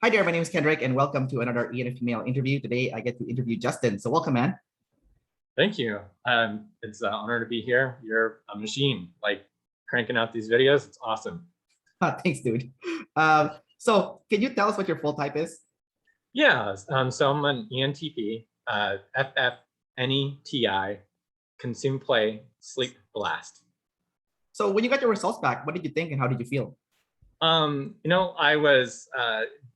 Hi there, my name is Kendrick, and welcome to another ENFP Male interview. Today, I get to interview Justin. So welcome, man. Thank you. It's an honor to be here. You're a machine, like cranking out these videos. It's awesome. Thanks, dude. So can you tell us what your full type is? Yeah, so I'm an ENTP, FF, NETI, consume, play, sleep, blast. So when you got your results back, what did you think and how did you feel? I was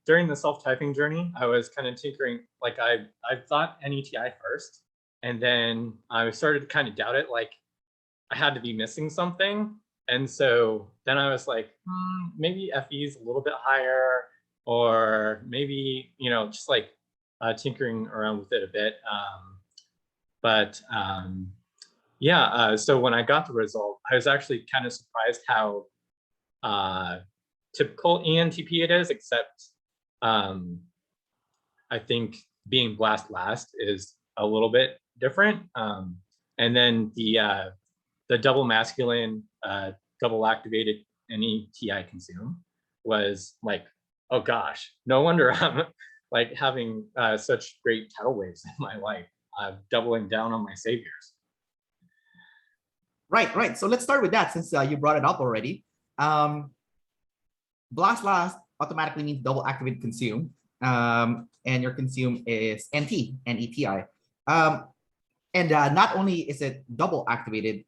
during the self-typing journey, I was kind of tinkering. Like I thought NETI first, and then I started to kind of doubt it. Like I had to be missing something. And so then I was like, maybe FE is a little bit higher, or maybe, just like tinkering around with it a bit. So when I got the result, I was actually kind of surprised how typical ENTP it is, except I think being blast last is a little bit different. And then the double masculine, double activated NETI consume was like, oh gosh, no wonder I'm like having such great tidal waves in my life, doubling down on my saviors. Right. So let's start with that since you brought it up already. Blast last automatically means double activated consume. And your consume is NT, NETI. Not only is it double activated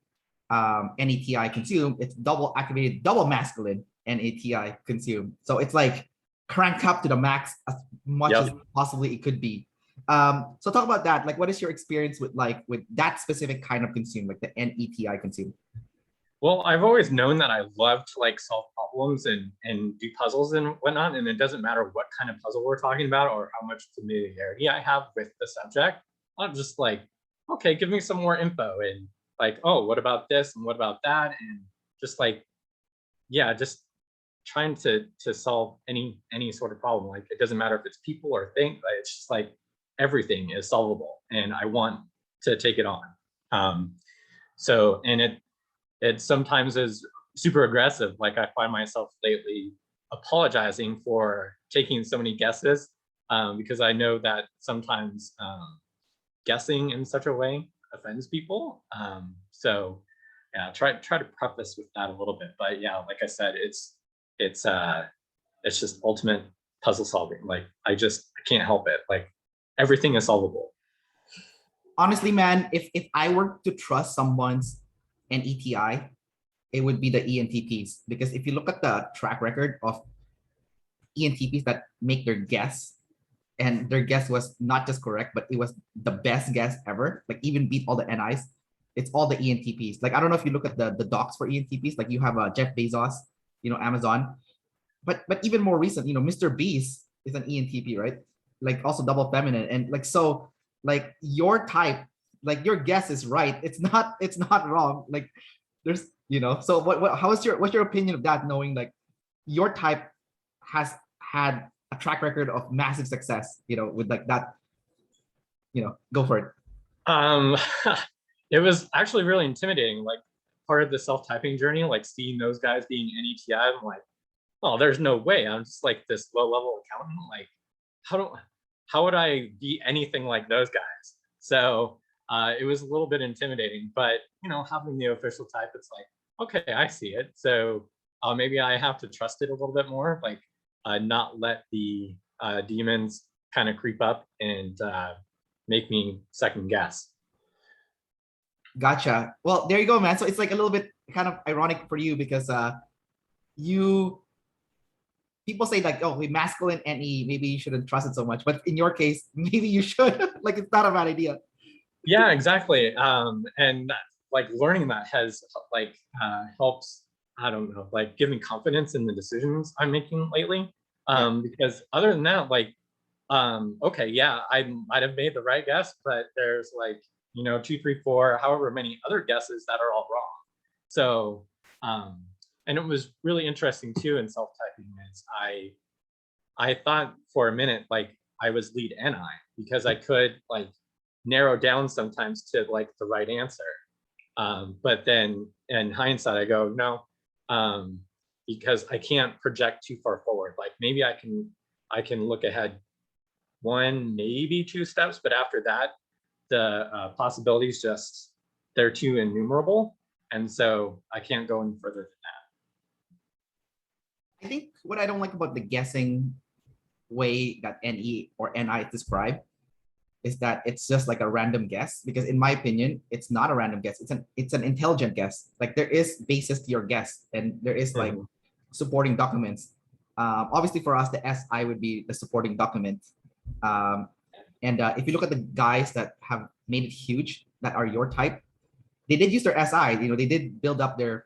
NETI consume, it's double activated, double masculine NETI consume. So it's like cranked up to the max as much as possibly it could be. So talk about that. Like, what is your experience with that specific kind of consume, like the NETI consume? Well, I've always known that I love to like solve problems and do puzzles and whatnot. And it doesn't matter what kind of puzzle we're talking about or how much familiarity I have with the subject. I'm just like, okay, give me some more info and like, oh, what about this and what about that? And just like, yeah, just trying to solve any sort of problem. Like it doesn't matter if it's people or things. It's just like everything is solvable, and I want to take it on. And it sometimes is super aggressive. Like I find myself lately apologizing for taking so many guesses because I know that sometimes guessing in such a way offends people. So yeah, try to preface with that a little bit. But yeah, like I said, it's just ultimate puzzle solving. Like I can't help it. Like everything is solvable. Honestly, man, if I were to trust someone's NETI, it would be the ENTPs. Because if you look at the track record of ENTPs that make their guess, and their guess was not just correct, but it was the best guess ever, like even beat all the NIs, it's all the ENTPs. Like, I don't know if you look at the docs for ENTPs, like you have Jeff Bezos, Amazon. But even more recent, Mr. Beast is an ENTP, right? Like also double feminine. And like, so like your type, like your guess is right. It's not wrong. Like there's, so what's your opinion of that, knowing like your type has had a track record of massive success, with like that, go for it. It was actually really intimidating. Like part of the self-typing journey, like seeing those guys being NETI, I'm like, oh, there's no way. I'm just like this low-level accountant. Like, how would I be anything like those guys? So it was a little bit intimidating, but having the official type, it's like, okay, I see it. So maybe I have to trust it a little bit more, like not let the demons kind of creep up and make me second guess. Gotcha. Well, there you go, man. So it's like a little bit kind of ironic for you because people say like, oh, we masculine NE, maybe you shouldn't trust it so much. But in your case, maybe you should. Like, it's not a bad idea. Yeah, exactly. And like learning that has like helps, I don't know, like give me confidence in the decisions I'm making lately. Because other than that, like, okay, yeah, I might have made the right guess, but there's like, 2, 3, 4, however many other guesses that are all wrong. So, and it was really interesting too in self-typing is I thought for a minute like I was lead NI because I could like narrow down sometimes to like the right answer. But then in hindsight, I go, no, because I can't project too far forward. Like maybe I can I can look ahead 1, maybe 2 steps, but after that, the possibilities just, they're too innumerable. And so I can't go any further than I think what I don't like about the guessing way that NE or NI describe is that it's just like a random guess, because in my opinion, it's not a random guess. It's an intelligent guess. Like there is basis to your guess, and there is like that. supporting documents. Obviously for us, the SI would be the supporting document. Um, and if you look at the guys that have made it huge, that are your type, they did use their SI. They did build up their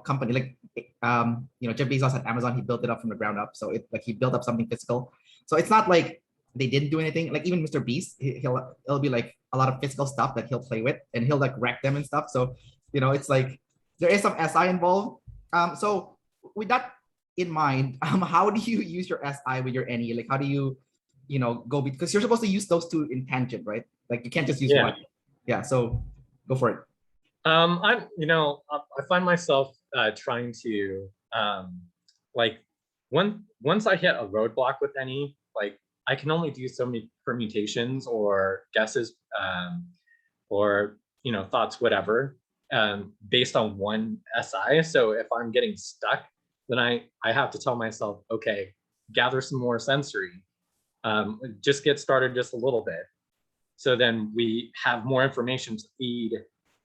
company. Like Jeff Bezos at Amazon, he built it up from the ground up. So it like he built up something physical. So it's not like they didn't do anything. Like even Mr. Beast, it'll be like a lot of physical stuff that he'll play with, and he'll like wreck them and stuff. So it's like there is some SI involved. So with that in mind, how do you use your SI with your NE? Like how do you go, because you're supposed to use those two in tangent, right? Like you can't just use Yeah. one. Yeah. So go for it. I find myself trying to like once I hit a roadblock with any, like I can only do so many permutations or guesses, or thoughts, whatever, based on one SI. So if I'm getting stuck, then I have to tell myself, okay, gather some more sensory, just get started just a little bit. So then we have more information to feed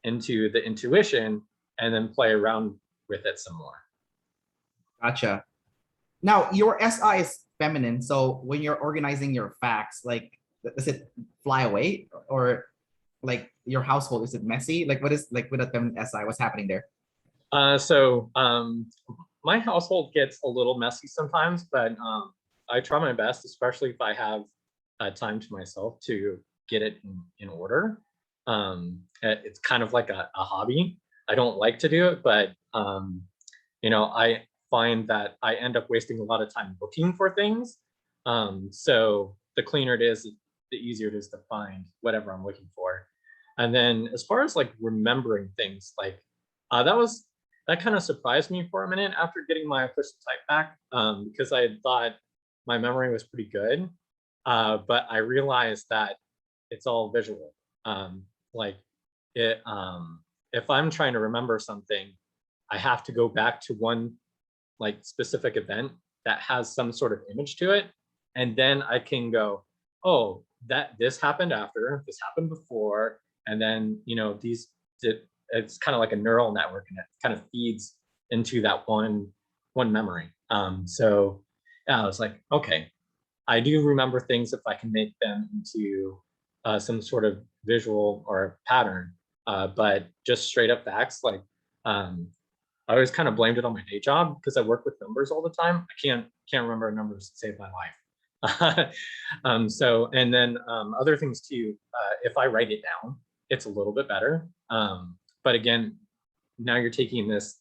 into the intuition and then play around with it some more. Gotcha. Now your SI is feminine, so when you're organizing your facts, like does it fly away, or like your household, is it messy? Like what is like with a feminine SI? What's happening there? So my household gets a little messy sometimes, but I try my best, especially if I have time to myself, to get it in order. It's kind of like a hobby. I don't like to do it, but I find that I end up wasting a lot of time looking for things. So the cleaner it is, the easier it is to find whatever I'm looking for. And then as far as like remembering things, like that kind of surprised me for a minute after getting my official type back, because I had thought my memory was pretty good, but I realized that it's all visual. Like it, if I'm trying to remember something, I have to go back to one like specific event that has some sort of image to it, and then I can go, oh, this happened after, this happened before, and then it's kind of like a neural network, and it kind of feeds into that one memory. So yeah, I was like, okay, I do remember things if I can make them into some sort of visual or pattern, but just straight up facts, like I always kind of blamed it on my day job because I work with numbers all the time. I can't remember numbers to save my life. So, and then other things too, if I write it down, it's a little bit better. But again, now you're taking this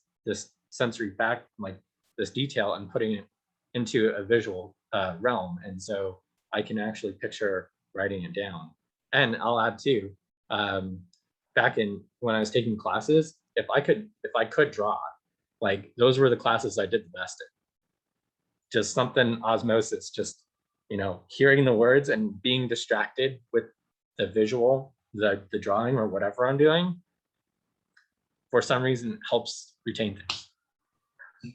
sensory fact, like this detail, and putting it into a visual realm. And so I can actually picture writing it down. And I'll add too, back in when I was taking classes, if I could draw, like those were the classes I did the best in. Just something osmosis, just hearing the words and being distracted with the visual, the drawing or whatever I'm doing, for some reason helps retain things.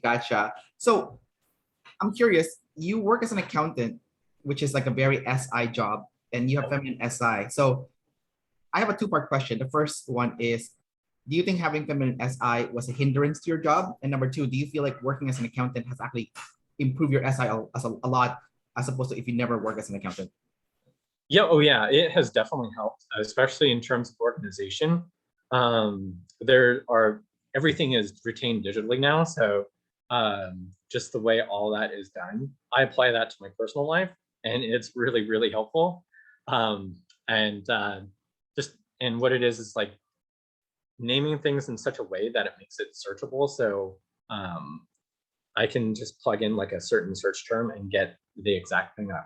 Gotcha. So I'm curious, you work as an accountant, which is like a very SI job, and you have feminine SI. So I have a two-part question. The first one is, do you think having feminine SI was a hindrance to your job? And number two, do you feel like working as an accountant has actually improved your SI a lot, as opposed to if you never work as an accountant? Yeah, oh yeah, it has definitely helped, especially in terms of organization. Everything is retained digitally now, so just the way all that is done, I apply that to my personal life, and it's really, really helpful. And what it is like naming things in such a way that it makes it searchable. So I can just plug in like a certain search term and get the exact thing that I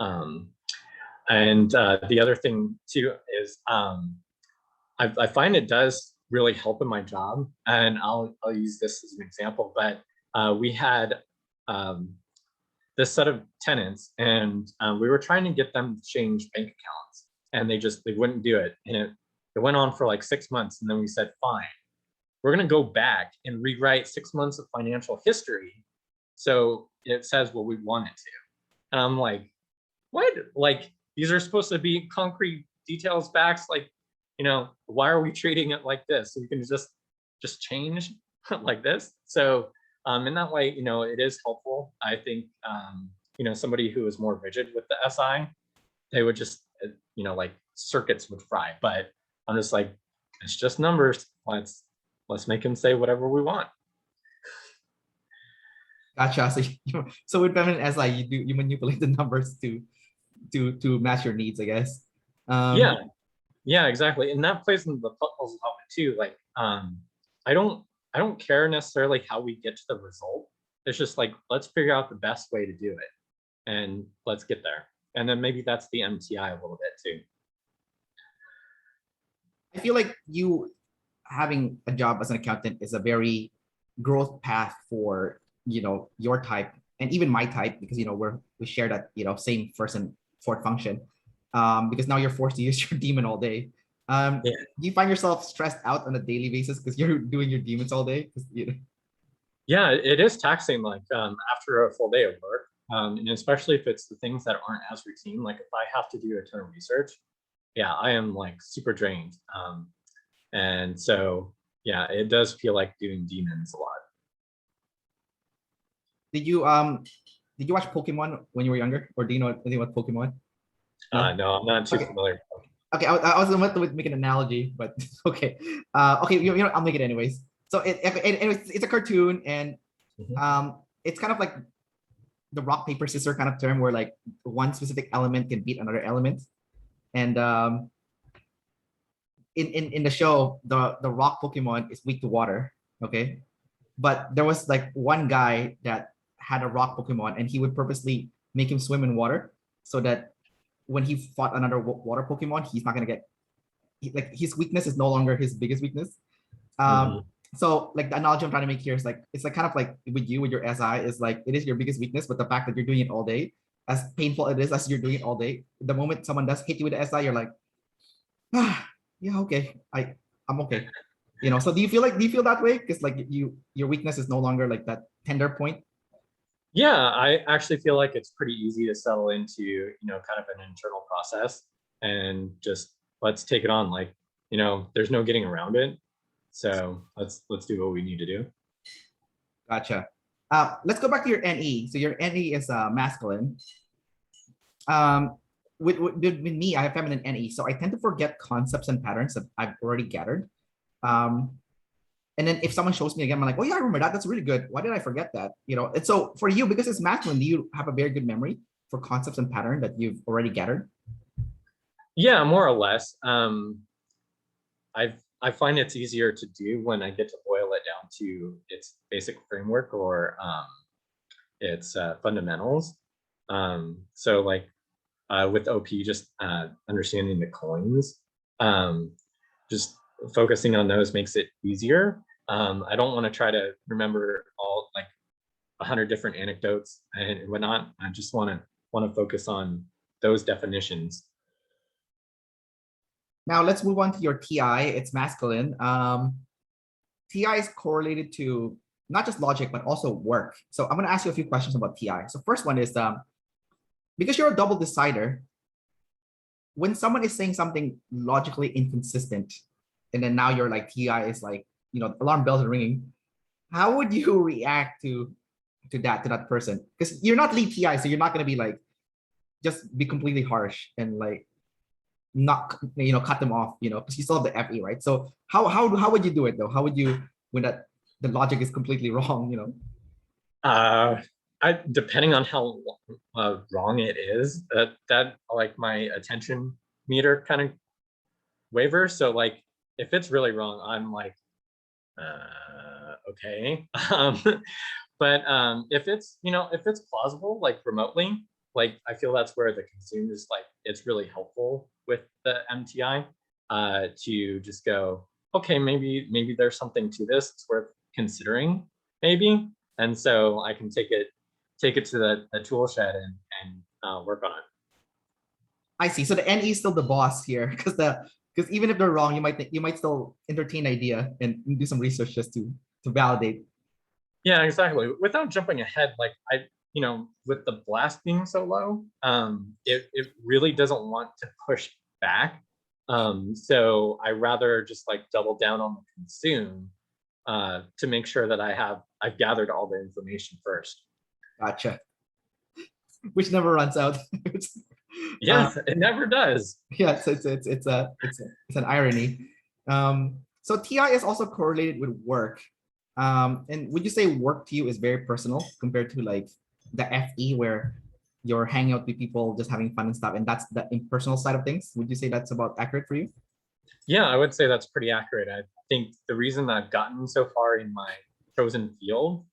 want. And the other thing too is I find it does really help in my job, and I'll use this as an example. But we had this set of tenants, and we were trying to get them to change bank accounts, and they wouldn't do it. And it went on for like 6 months. And then we said, fine, we're going to go back and rewrite 6 months of financial history so it says what we want it to. And I'm like, what? Like, these are supposed to be concrete details, facts. Like, why are we treating it like this? So we can just change like this. So in that way, it is helpful. I think, somebody who is more rigid with the SI, they would just, like circuits would fry. But I'm just like, it's just numbers. Let's make him say whatever we want. Gotcha. So with feminine SI, you manipulate the numbers to match your needs, I guess. Yeah, exactly. And that plays into the puzzle element too. Like, I don't care necessarily how we get to the result. It's just like, let's figure out the best way to do it, and let's get there. And then maybe that's the MTI a little bit too. I feel like you having a job as an accountant is a very growth path for your type and even my type, because we share that same first and fourth function, because now you're forced to use your demon all day. Yeah. Do you find yourself stressed out on a daily basis because you're doing your demons all day? Yeah, it is taxing, like after a full day of work, and especially if it's the things that aren't as routine. Like if I have to do a ton of research, yeah, I am like super drained. And so, yeah, it does feel like doing demons a lot. Did you watch Pokemon when you were younger, or do you know anything about Pokemon? No, I'm not too familiar. Okay, I was about to make an analogy, but okay. Okay, I'll make it anyways. So anyways, it's a cartoon, and it's kind of like the rock paper scissors kind of term, where like one specific element can beat another element. And in the show, the rock Pokemon is weak to water. Okay, but there was like one guy that had a rock Pokemon, and he would purposely make him swim in water so that when he fought another water Pokemon, he's not gonna get like his weakness is no longer his biggest weakness. So like the analogy I'm trying to make here is like it's like kind of like with your SI is like it is your biggest weakness, but the fact that you're doing it all day, as painful it is as you're doing it all day, the moment someone does hit you with the SI, you're like, yeah, okay, I'm okay. So do you feel that way? Because like your weakness is no longer like that tender point. Yeah, I actually feel like it's pretty easy to settle into, kind of an internal process and just let's take it on. Like, there's no getting around it. So let's do what we need to do. Gotcha. Let's go back to your NE. So your NE is masculine. With me, I have feminine NE, so I tend to forget concepts and patterns that I've already gathered. And then if someone shows me again, I'm like, oh yeah, I remember that. That's really good. Why did I forget that? And so for you, because it's masculine, do you have a very good memory for concepts and pattern that you've already gathered? Yeah, more or less. I find it's easier to do when I get to boil it down to its basic framework or its fundamentals. So like with OP, just understanding the coins, just focusing on those makes it easier. I don't want to try to remember all like 100 different anecdotes and whatnot. I just want to focus on those definitions. Now let's move on to your TI. It's masculine. TI is correlated to not just logic, but also work. So I'm going to ask you a few questions about TI. So first one is, because you're a double decider, when someone is saying something logically inconsistent, and then now you're like, TI is like, alarm bells are ringing, how would you react to that person? Because you're not lead TI, so you're not going to be like, just be completely harsh and like, not cut them off, because you still have the FE, right? So how would you do it though? How would you, when the logic is completely wrong? Depending on how wrong it is, that like my attention meter kind of wavers. So like if it's really wrong, I'm like, okay. But if it's plausible, like remotely, like I feel that's where the consumer is like, it's really helpful with the MTI to just go, okay, maybe there's something to this. It's worth considering, maybe. And so I can take it take it to the tool shed and work on it. I see. So the NE is still the boss here, because even if they're wrong, you might still entertain the idea and do some research just to validate. Yeah, exactly. Without jumping ahead, like with the blast being so low, it really doesn't want to push back. So I rather just like double down on the consume to make sure that I've gathered all the information first. Gotcha. Which never runs out. Yes, it never does. Yeah, it's an irony. So TI is also correlated with work. And would you say work to you is very personal compared to like the FE where you're hanging out with people, just having fun and stuff, and that's the impersonal side of things? Would you say that's about accurate for you? Yeah, I would say that's pretty accurate. I think the reason that I've gotten so far in my chosen field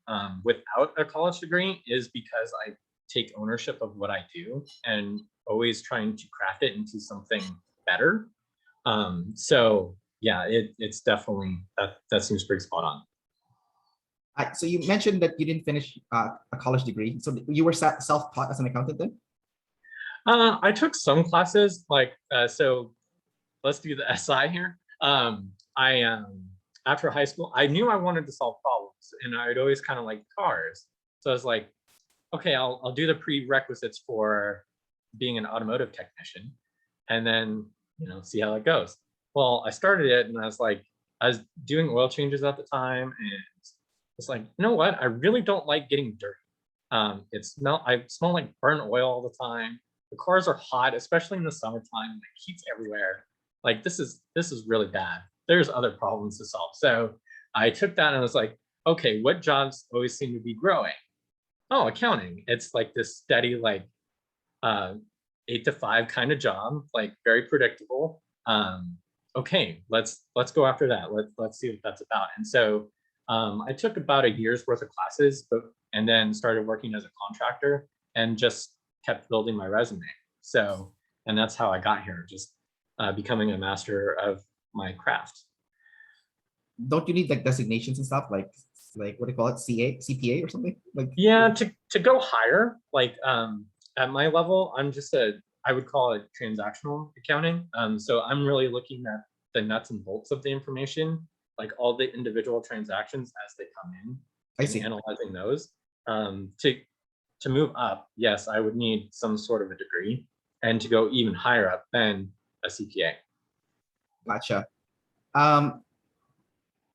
without a college degree is because I take ownership of what I do and always trying to craft it into something better. So yeah, it's definitely that seems pretty spot on. So you mentioned that you didn't finish a college degree. So you were self-taught as an accountant then? I took some classes, so let's do the SI here. I after high school, I knew I wanted to solve problems, and I'd always kind of like cars. So I was like, okay, I'll do the prerequisites for being an automotive technician, and then see how it goes. Well, I started it, and I was doing oil changes at the time, and it's like, you know what? I really don't like getting dirty. I smell like burnt oil all the time. The cars are hot, especially in the summertime. Like heat's everywhere. Like this is really bad. There's other problems to solve. So I took that and I was like, okay, what jobs always seem to be growing? Oh, accounting. It's like this steady, like 8 to 5 kind of job, like very predictable. Okay, let's go after that. Let's see what that's about. And so I took about a year's worth of classes, and then started working as a contractor and just kept building my resume. So, and that's how I got here, just becoming a master of my craft. Don't you need like designations and stuff like what do you call it, CPA or something? Like Yeah, to go higher, like at my level, I would call it transactional accounting. So I'm really looking at the nuts and bolts of the information, like all the individual transactions as they come in, I see. analyzing those. To move up, yes, I would need some sort of a degree, and to go even higher up, then a CPA. Gotcha.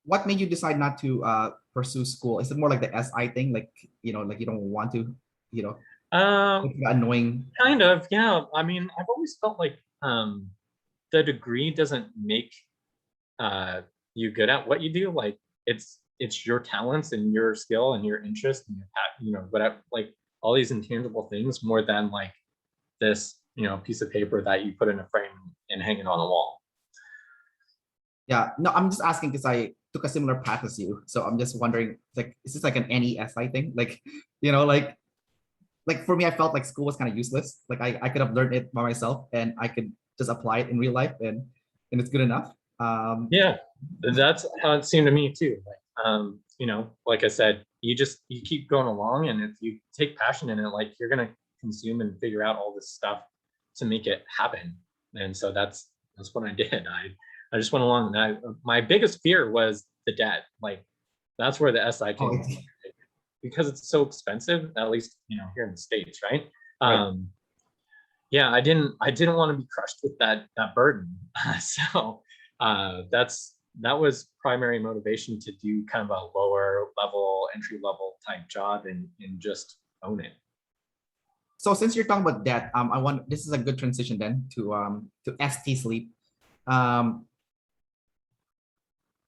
What made you decide not to pursue school? Is it more like the SI thing, like like you don't want to, annoying? Kind of, yeah. I mean, I've always felt like the degree doesn't make you good at what you do. Like it's your talents and your skill and your interest and whatever, like all these intangible things more than like this piece of paper that you put in a frame and hang it on a wall. Yeah, no, I'm just asking because I took a similar path as you, so I'm just wondering, like, is this like an NESI thing? Like, like for me, I felt like school was kind of useless. Like I could have learned it by myself, and I could just apply it in real life, and it's good enough. Yeah, that's how it seemed to me too. Like, like I said, you keep going along, and if you take passion in it, like you're gonna consume and figure out all this stuff to make it happen. And so that's what I did. I just went along, and my biggest fear was the debt. Like that's where the SI came from, because it's so expensive, at least here in the States, right? Right. Yeah, I didn't want to be crushed with that burden. So that was primary motivation to do kind of a lower level, entry level type job and just own it. So since you're talking about debt, this is a good transition then to ST Sleep.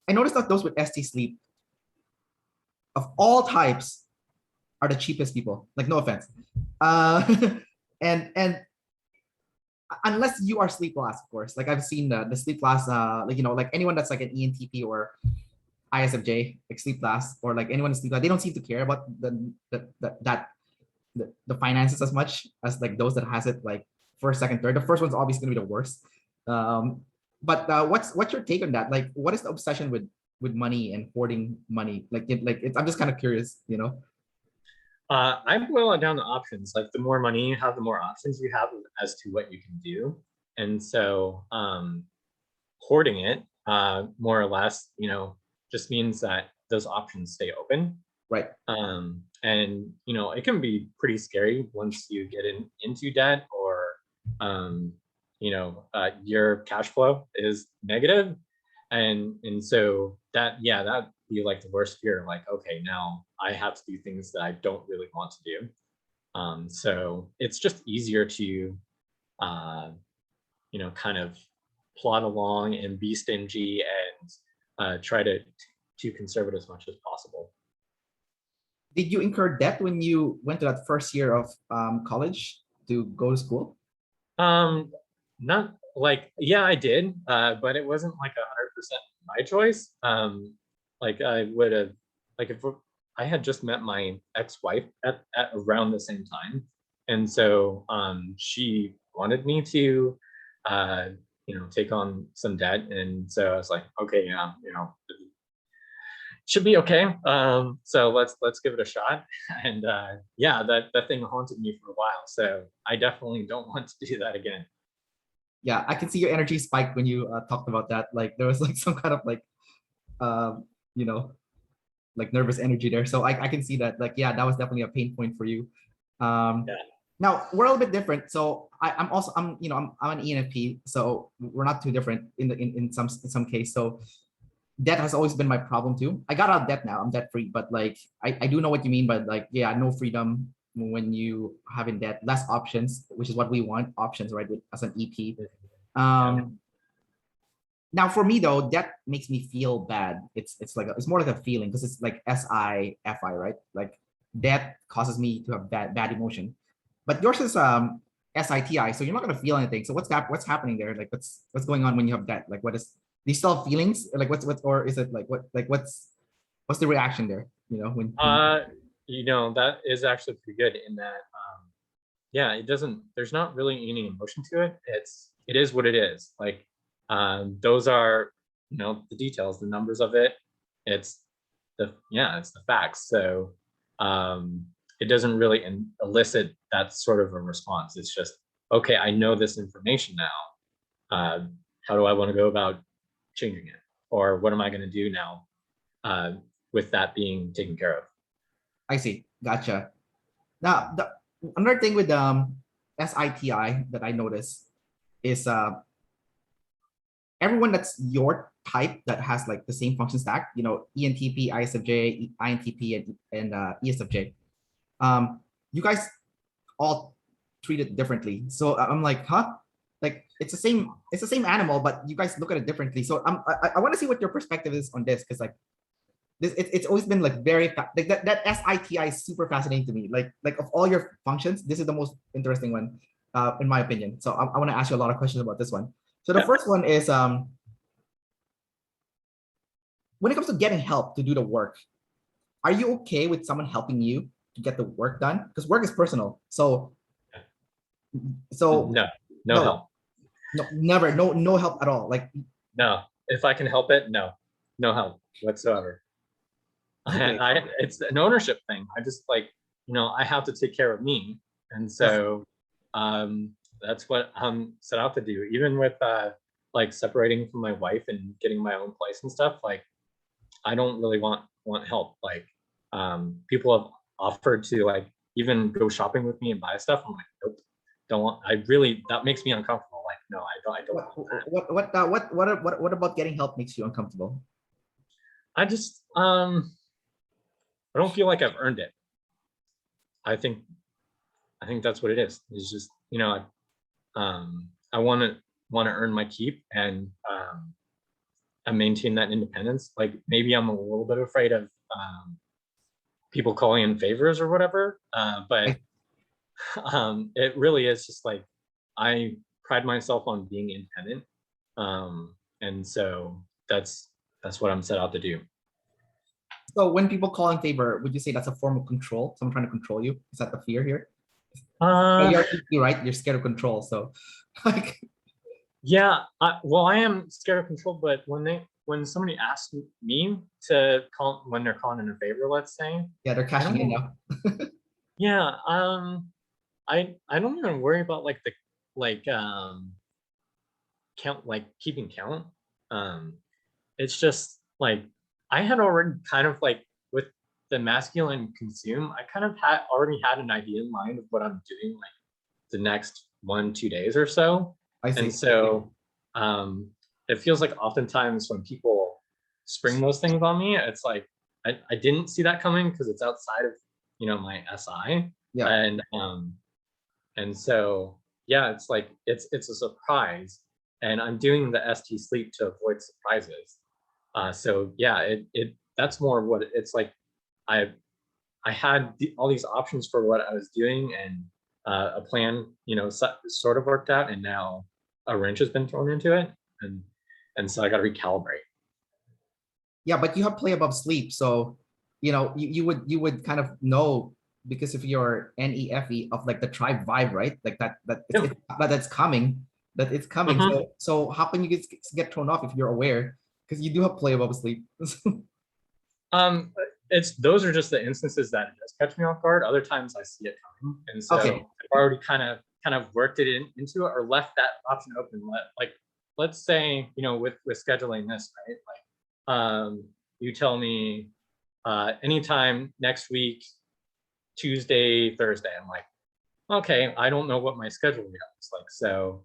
I noticed that those with ST Sleep of all types are the cheapest people. Like, no offense, and unless you are Sleep Last, of course. Like I've seen the Sleep Last, like anyone that's like an ENTP or ISFJ, like Sleep Last, or like anyone in Sleep Last, they don't seem to care about the finances as much as like those that has it like first, second, third. The first one's obviously gonna be the worst. But what's your take on that? Like, what is the obsession with money and hoarding money? I'm just kind of curious. I boil it down to options. Like the more money you have, the more options you have as to what you can do. And so hoarding it, more or less, just means that those options stay open. Right. And it can be pretty scary once you get into debt, or your cash flow is negative. And so that'd be like the worst fear. Like, okay, now I have to do things that I don't really want to do. So it's just easier to kind of plod along and be stingy, and try to conserve it as much as possible. Did you incur debt when you went to that first year of college to go to school? Not like, yeah, I did, but it wasn't like 100% my choice. Like I would have, like if I had just met my ex-wife at around the same time, and so she wanted me to, take on some debt, and so I was like, okay, yeah, should be okay. So let's give it a shot. And yeah, that thing haunted me for a while. So I definitely don't want to do that again. Yeah, I can see your energy spike when you talked about that. Like there was like some kind of like, um, you know, like nervous energy there. So I can see that. Like, yeah, that was definitely a pain point for you. Yeah. Now we're a little bit different. So I'm an ENFP. So we're not too different in some case. So debt has always been my problem too. I got out of debt now. I'm debt free, but like I do know what you mean. But like, yeah, no freedom when you have in debt, less options, which is what we want, options, right? As an EP. Now for me though, debt makes me feel bad. It's like it's more like a feeling because it's like Si+Fe, right? Like debt causes me to have bad emotion. But yours is SITI, so you're not gonna feel anything. So what's happening there? Like what's going on when you have debt? Like what is, do you still have feelings? Like what's or is it like what's the reaction there? When That is actually pretty good in that, yeah, there's not really any emotion to it. It is what it is. Like, those are, the details, the numbers of it. It's it's the facts. So, it doesn't really elicit that sort of a response. It's just, okay, I know this information now. How do I want to go about changing it? Or what am I going to do now, with that being taken care of? I see, gotcha. Now another thing with SITI that I noticed is everyone that's your type that has like the same function stack, ENTP, ISFJ, INTP, and ESFJ. You guys all treat it differently. So I'm like, huh? Like it's the same animal, but you guys look at it differently. So I want to see what your perspective is on this, because like this it's always been like very like that SITI is super fascinating to me. Like of all your functions, this is the most interesting one, in my opinion. So I want to ask you a lot of questions about this one. So the first one is when it comes to getting help to do the work, are you okay with someone helping you to get the work done? Because work is personal. So No help. No, never, no help at all. Like No, if I can help it, no help whatsoever. okay. It's an ownership thing. I just like, I have to take care of me. And so that's what I'm set out to do. Even with like separating from my wife and getting my own place and stuff, like I don't really want help. Like people have offered to like even go shopping with me and buy stuff. I'm like, nope, don't want. That makes me uncomfortable. Like, no, I don't want that. What about getting help makes you uncomfortable? I just I don't feel like I've earned it. I think that's what it is. It's just, I want to earn my keep, and maintain that independence. Like maybe I'm a little bit afraid of people calling in favors or whatever, but it really is just like I pride myself on being independent, and so that's what I'm set out to do. So when people call in favor, would you say that's a form of control? Someone trying to control you? Is that the fear here? You're right. You're scared of control. So, like, yeah. Well, I am scared of control, but when somebody asks me to call, when they're calling in a favor, let's say, yeah, they're cashing in now. Yeah, I don't even worry about like the like count, like keeping count. Um it's just like I had already kind of like with the masculine consume, I kind of had already had an idea in mind of what I'm doing like the next 1, 2 days or so. I And see. so um it feels like oftentimes when people spring those things on me, it's like I didn't see that coming because it's outside of my SI. Yeah. And so yeah, it's like it's a surprise, and I'm doing the ST sleep to avoid surprises. So yeah, it that's more what it's like. I I had all these options for what I was doing, and a plan, sort of worked out, and now a wrench has been thrown into it, and so I got to recalibrate. Yeah, but you have play above sleep, so you would kind of know because of your NEFE of like the tribe vibe, right? Like that Yep. that's coming, that it's coming. Mhm. So how can you get thrown off if you're aware? Because you do have play above sleep. Um, it's those are just the instances that it does catch me off guard. Other times I see it coming, and Okay. so I've already kind of worked it into it or left that option open. Let's say with scheduling this, right? Like you tell me anytime next week, Tuesday, Thursday. I'm like, okay, I don't know what my schedule looks like, so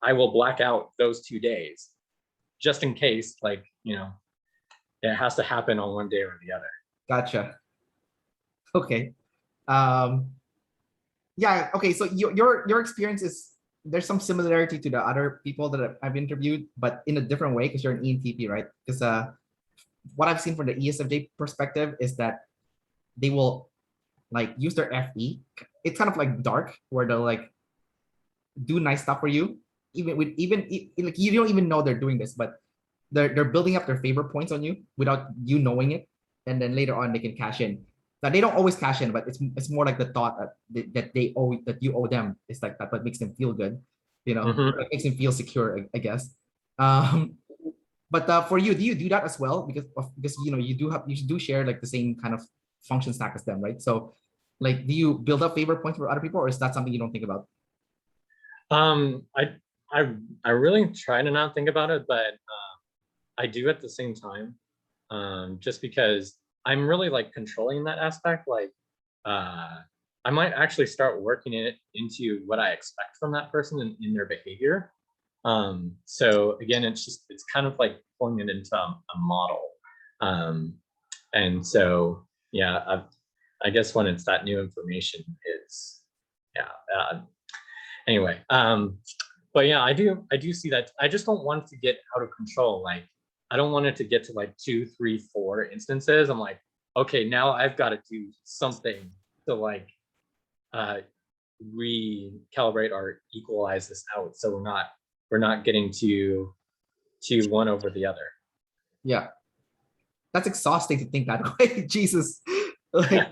I will black out those 2 days just in case, like it has to happen on one day or the other. Gotcha. Okay. Um, yeah, okay. So your experience is, there's some similarity to the other people that I've interviewed, but in a different way because you're an ENTP, right? Because what I've seen from the ESFJ perspective is that they will like use their FE. It's kind of like dark, where they'll like do nice stuff for you, like you don't even know they're doing this, but they're building up their favor points on you without you knowing it, and then later on they can cash in. Now they don't always cash in, but it's more like the thought that they owe, that you owe them. It's like that, but makes them feel good, Mhm. it makes them feel secure, I guess. But for you, do you do that as well? Because you do share like the same kind of function stack as them, right? So like, do you build up favor points for other people, or is that something you don't think about? Um, I I I really try to not think about it, but I do at the same time. Just because I'm really like controlling that aspect. Like, uh, I might actually start working it into what I expect from that person in their behavior. So again, it's kind of like pulling it into a model. Um, and so yeah, I guess when it's that new information, it's yeah. Anyway, but yeah, I do see that. I just don't want it to get out of control. Like, I don't want it to get to like 2, 3, 4 instances. I'm like, okay, now I've got to do something to like uh recalibrate or equalize this out, so we're not getting to one over the other. Yeah, that's exhausting to think that way. Jesus. Like,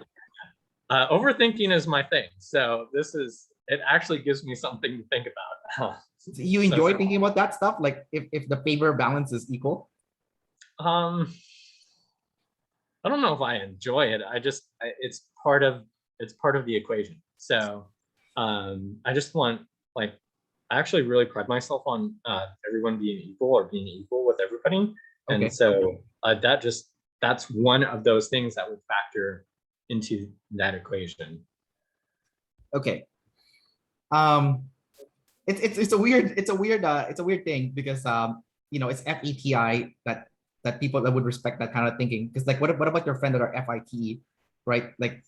Overthinking is my thing, so it actually gives me something to think about. you So enjoy thinking about that stuff? Like, if the favor balance is equal? um I don't know if I enjoy it. It's part of the equation. So I just want, like, I actually really pride myself on everyone being equal or being equal with everybody. And Okay. so that's one of those things that would factor into that equation. Okay. Um, it's a weird thing because it's FETI that people that would respect that kind of thinking, because like what about your friend that are FITE, right? Like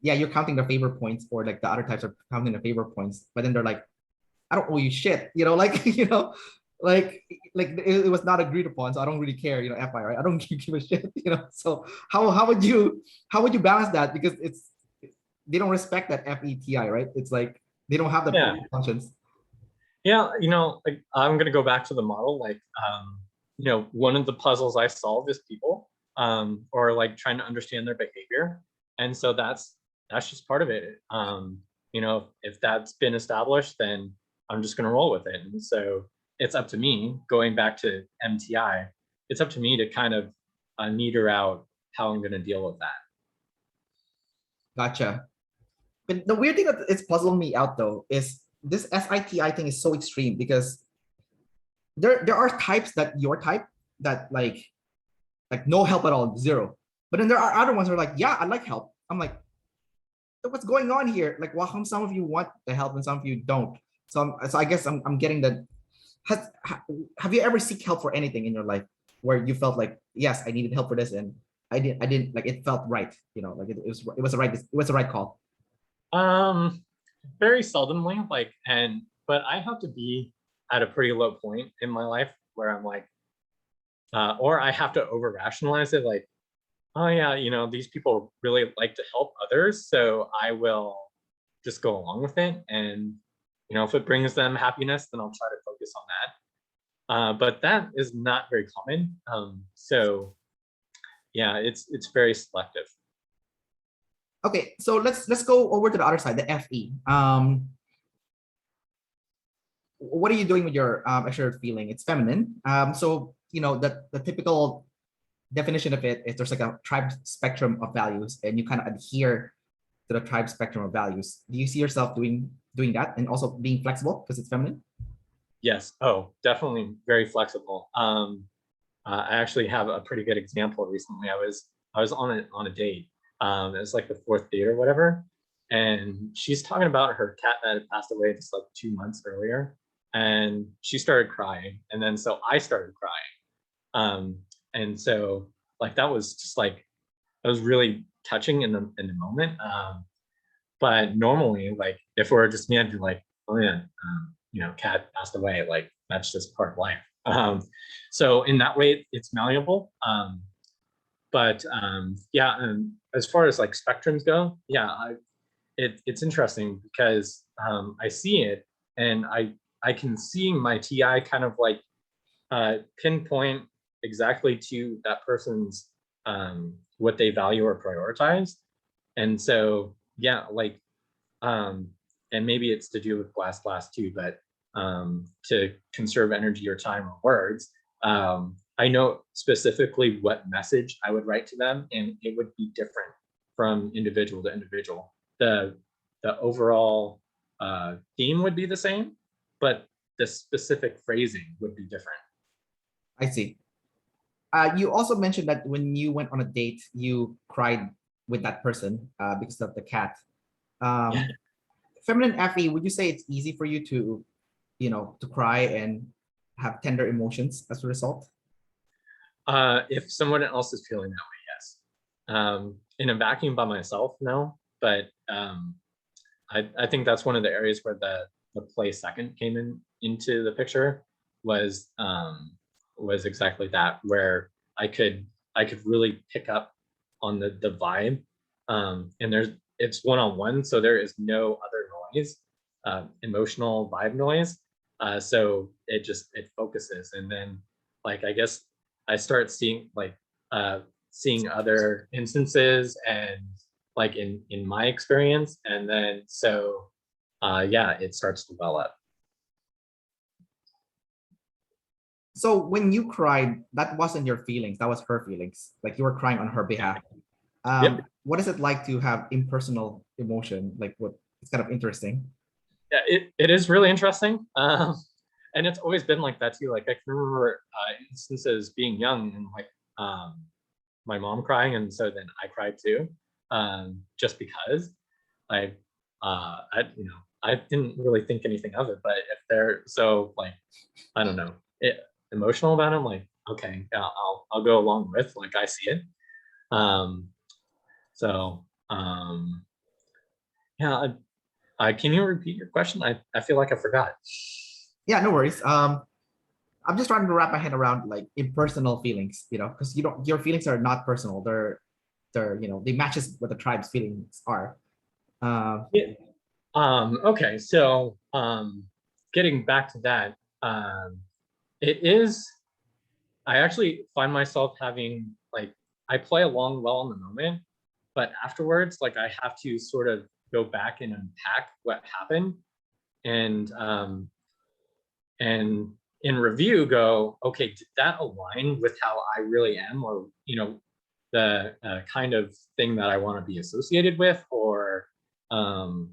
yeah, you're counting the favor points, or like the other types are counting the favor points, but then they're like, I don't owe you shit, like like it was not agreed upon, so I don't really care, FI, right? I don't give a shit, So how would you balance that? Because they don't respect that FETI, right? It's like they don't have the Yeah. functions. Yeah. Like, I'm going to go back to the model. Like, one of the puzzles I solve is people, or like trying to understand their behavior. And so that's just part of it. If that's been established, then I'm just going to roll with it. And so it's up to me, going back to MTI, it's up to me to kind of meter out how I'm going to deal with that. Gotcha. But the weird thing that it's puzzling me out though is this SITI thing is so extreme because there are types that your type that like no help at all, zero. But then there are other ones that are like, yeah, I like help. I'm like, what's going on here? Like, well, how come some of you want the help and some of you don't? So I guess I'm getting that. Have you ever seek help for anything in your life where you felt like, yes, I needed help for this, and I didn't like it felt right, like it was the right call. Um, Very seldomly, like, but I have to be at a pretty low point in my life where I'm like, or I have to over rationalize it, like, oh yeah, these people really like to help others, so I will just go along with it. And if it brings them happiness, then I'll try to focus on that. But that is not very common. So yeah, it's very selective. Okay, so let's go over to the other side, the FE. What are you doing with your extroverted feeling? It's feminine. So the typical definition of it is there's like a tribe spectrum of values, and you kind of adhere to the tribe spectrum of values. Do you see yourself doing that and also being flexible because it's feminine? Yes. Oh, definitely very flexible. I actually have a pretty good example recently. I was on a date. It was like the fourth date or whatever, and she's talking about her cat that had passed away just like 2 months earlier, and she started crying, and then so I started crying. And so like that was just like it was really touching in the moment. But normally, like if it were just me, I'd be like, oh yeah, cat passed away. Like that's just part of life. So in that way, it's malleable. But yeah, and as far as like spectrums go, yeah, it's interesting because I see it, and I can see my TI kind of like pinpoint exactly to that person's what they value or prioritize. And so yeah, like and maybe it's to do with blast too, but to conserve energy or time or words, I know specifically what message I would write to them, and it would be different from individual to individual. The overall theme would be the same, but the specific phrasing would be different. I see. You also mentioned that when you went on a date, you cried with that person because of the cat. Yeah. Um, Feminine FE, would you say it's easy for you to cry and have tender emotions as a result? If someone else is feeling that way, yes. In a vacuum by myself, no. But I think that's one of the areas where the play second came into the picture was exactly that, where I could really pick up on the vibe, and it's one-on-one, so there is no other noise, emotional vibe noise. So it focuses, and then like I guess I start seeing other instances, and like in my experience, and then so yeah, it starts to well up. So when you cried, that wasn't your feelings, that was her feelings. Like you were crying on her behalf. Yep. What is it like to have impersonal emotion? Like what it's kind of interesting. Yeah, it is really interesting. And it's always been like that too. Like I can remember instances being young and like my mom crying, and so then I cried too, just because I I didn't really think anything of it. But if they're so like I don't know, emotional about it, I'm like okay, yeah, I'll go along with, like I see it. Um, so yeah, can you repeat your question? I feel like I forgot. Yeah, no worries. I'm just trying to wrap my head around like impersonal feelings, because your feelings are not personal. They matches what the tribe's feelings are. Yeah. Okay, so getting back to that, it is. I actually find myself having like I play along well in the moment, but afterwards, like I have to sort of go back and unpack what happened, and and in review go, okay, did that align with how I really am, or the kind of thing that I want to be associated with, or um,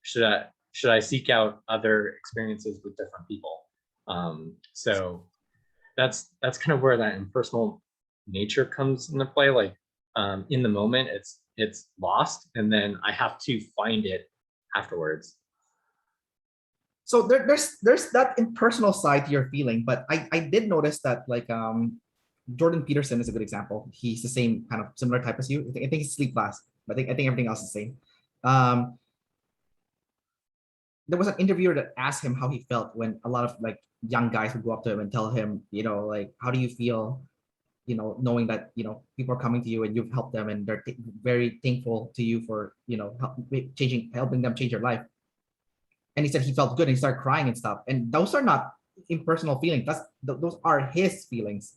should I seek out other experiences with different people? So that's kind of where that impersonal nature comes into play. Like in the moment, it's lost, and then I have to find it afterwards. So there's that impersonal side to your feeling, but I did notice that like Jordan Peterson is a good example. He's the same kind of similar type as you. I think he's sleep last, but I think everything else is the same. Um, there was an interviewer that asked him how he felt when a lot of like young guys would go up to him and tell him, like, how do you feel, knowing that, people are coming to you and you've helped them and they're very thankful to you for, helping them change their life. And he said he felt good and he started crying and stuff. And those are not impersonal feelings. Those are his feelings.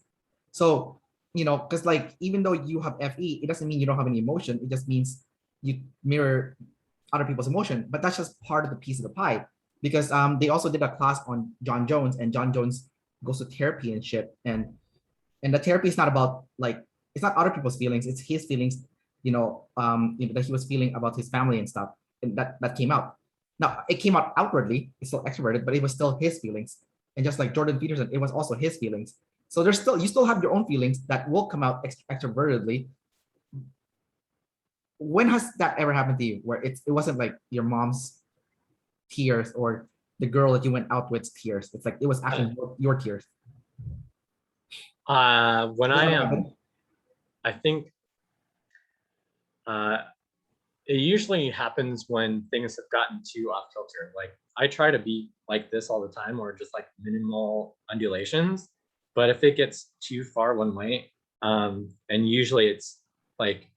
So, because like even though you have FE, it doesn't mean you don't have any emotion. It just means you mirror other people's emotion. But that's just part of the piece of the pie. Because they also did a class on John Jones, and John Jones goes to therapy and shit. And the therapy is not about like, it's not other people's feelings, it's his feelings, that he was feeling about his family and stuff. And that came out. Now it came out outwardly, it's still extroverted, but it was still his feelings. And just like Jordan Peterson, it was also his feelings. So you still have your own feelings that will come out extrovertedly. When has that ever happened to you where it wasn't like your mom's tears or the girl that you went out with tears? It's like it was actually your tears. When I think it usually happens when things have gotten too off kilter. Like I try to be like this all the time, or just like minimal undulations. But if it gets too far one way, and usually it's like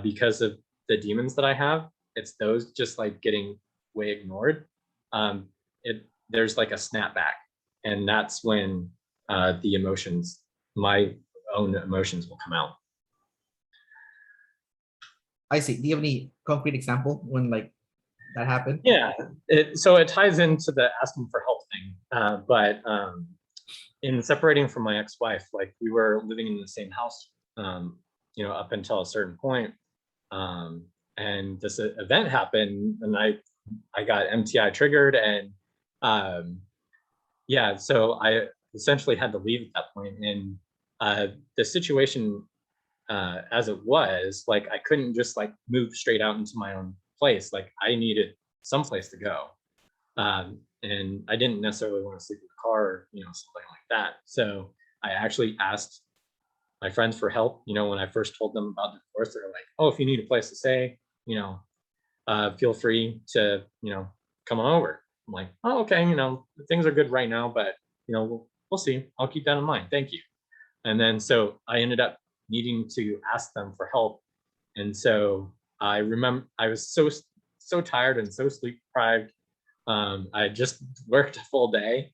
because of the demons that I have, it's those just like getting way ignored. There's like a snapback, and that's when the emotions, my own emotions, will come out. I see. Do you have any concrete example when like that happened? Yeah, so it ties into the asking for help thing. But in separating from my ex-wife, like we were living in the same house, up until a certain point. And this event happened, and I got MTI triggered, and yeah, so I essentially had to leave at that point. And the situation, as it was, like I couldn't just like move straight out into my own place. Like I needed someplace to go, and I didn't necessarily want to sleep in the car, or something like that. So I actually asked my friends for help. When I first told them about the divorce, they were like, "Oh, if you need a place to stay, feel free to come on over." I'm like, "Oh, okay, things are good right now, but we'll see. I'll keep that in mind. Thank you." And then so I ended up needing to ask them for help. And so I remember I was so tired and so sleep deprived. I just worked a full day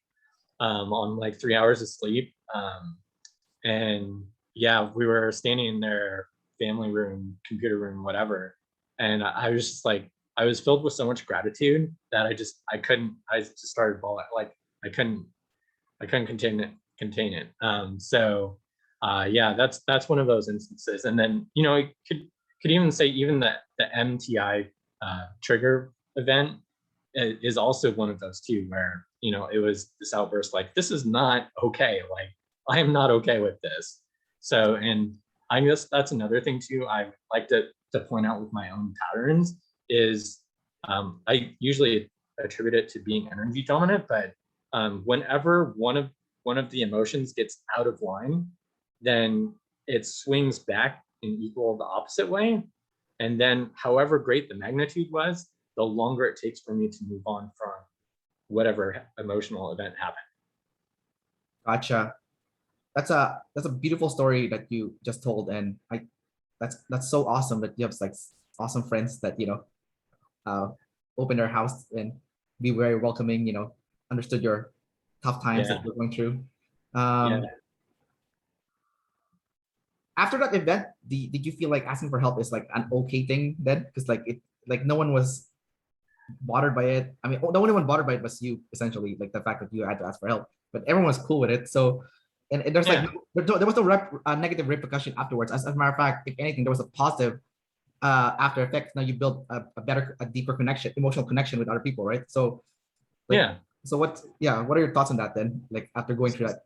on like 3 hours of sleep. And yeah, we were standing in their family room, computer room, whatever. And I was just like, I was filled with so much gratitude that I just started bawling. Like I couldn't contain it. So yeah, that's one of those instances. And then it could even say even the MTI trigger event is also one of those too, where it was this outburst like, this is not okay. Like I am not okay with this. So, and I guess that's another thing too I like to point out with my own patterns is I usually attribute it to being energy dominant, but whenever one of the emotions gets out of line, then it swings back in equal the opposite way. And then however great the magnitude was, the longer it takes for me to move on from whatever emotional event happened. Gotcha. That's a beautiful story that you just told, and that's so awesome that you have like awesome friends that open their house and be very welcoming. Understood your tough times that you're going through. Yeah. After that event, did you feel like asking for help is like an okay thing then? Because like no one was bothered by it. I mean, the only one bothered by it was you, essentially, like the fact that you had to ask for help, but everyone was cool with it. So and there's like Yeah. there was no negative repercussion afterwards. As a matter of fact, if anything, there was a positive after effects. Now you build a deeper connection, emotional connection with other people, right? So like, Yeah. so what are your thoughts on that then? Like after going through that?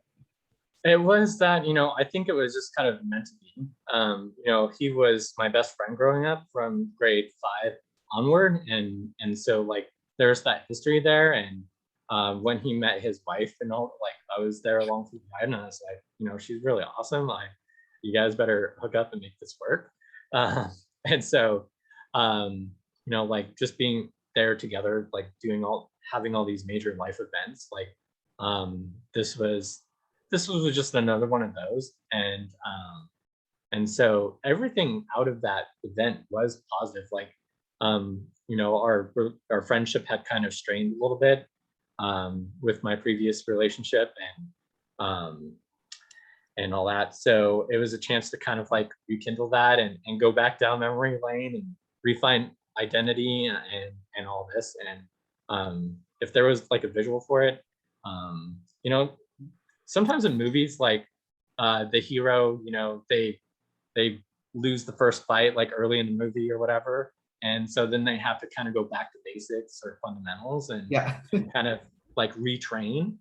It was that, I think it was just kind of meant to be. He was my best friend growing up from grade 5 onward. And so like there's that history there. And when he met his wife and all, like I was there along for the ride and I was like, she's really awesome. Like you guys better hook up and make this work. Uh, and so, like just being there together, like having all these major life events, like this was just another one of those. And so everything out of that event was positive. Like, our friendship had kind of strained a little bit with my previous relationship and all that. So it was a chance to kind of like rekindle that and go back down memory lane and refine identity and all this. And if there was like a visual for it, sometimes in movies, like the hero, they lose the first fight like early in the movie or whatever, and so then they have to kind of go back to basics or fundamentals and Yeah. kind of like retrain.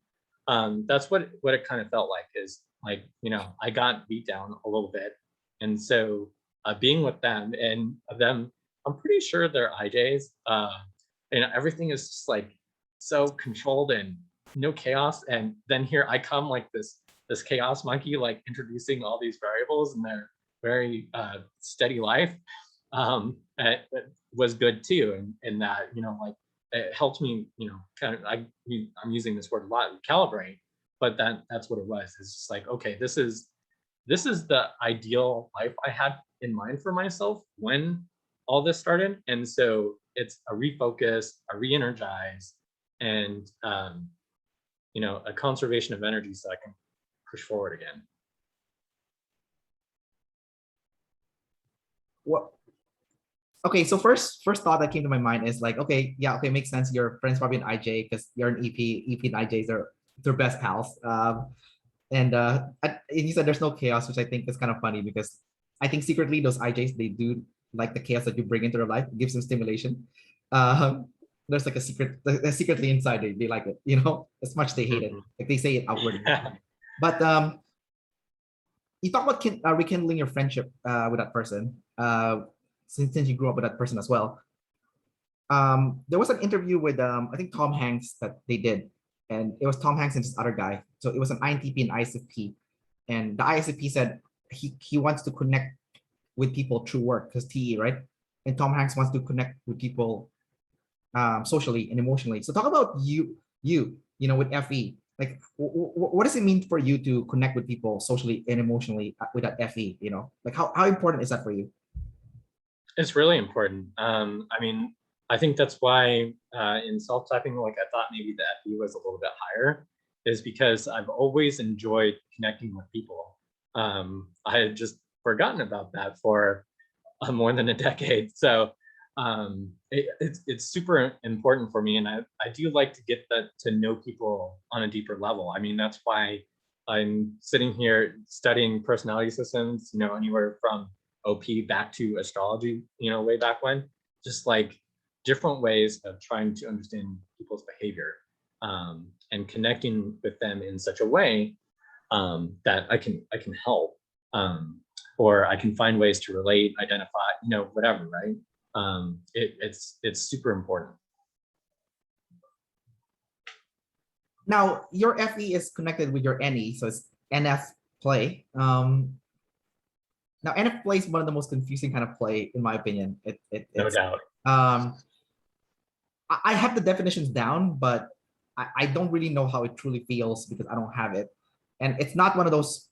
That's what it kind of felt like, is like, I got beat down a little bit, and so being with them and them, I'm pretty sure they're IJs. Everything is just like so controlled and no chaos, and then here I come like this chaos monkey, like introducing all these variables in their very steady life. It was good too, and that, like it helped me, kind of, I'm using this word a lot, calibrate, but that's what it was. It's just like, okay, this is the ideal life I had in mind for myself when all this started. And so it's a refocus, a re-energize, and a conservation of energy so I can push forward again. What? Okay, so first thought that came to my mind is like, okay, yeah, okay, makes sense. Your friend's probably an IJ because you're an EP. EP and IJs are their best pals. And you said there's no chaos, which I think is kind of funny because I think secretly those IJs, they do like the chaos that you bring into their life. It gives them stimulation. There's like secretly inside they like it, as much they hate it. Like they say it outwardly. But you talk about rekindling your friendship with that person. Since you grew up with that person as well. There was an interview with I think Tom Hanks that they did, and it was Tom Hanks and this other guy. So it was an INTP and ISFP, and the ISFP said he wants to connect with people through work because TE, right? And Tom Hanks wants to connect with people socially and emotionally. So talk about with FE. Like, what does it mean for you to connect with people socially and emotionally with that FE? Like how important is that for you? It's really important. I think that's why in self-typing, like I thought maybe the FE was a little bit higher, is because I've always enjoyed connecting with people. I had just forgotten about that for more than a decade. So it's super important for me. And I do like to get to know people on a deeper level. That's why I'm sitting here studying personality systems, anywhere from OP back to astrology, way back when, just like different ways of trying to understand people's behavior and connecting with them in such a way that I can help, or I can find ways to relate, identify, whatever, right? It's super important. Now your FE is connected with your NE, so it's NF play. Now NF play is one of the most confusing kind of play, in my opinion. No doubt. I have the definitions down, but I don't really know how it truly feels because I don't have it, and it's not one of those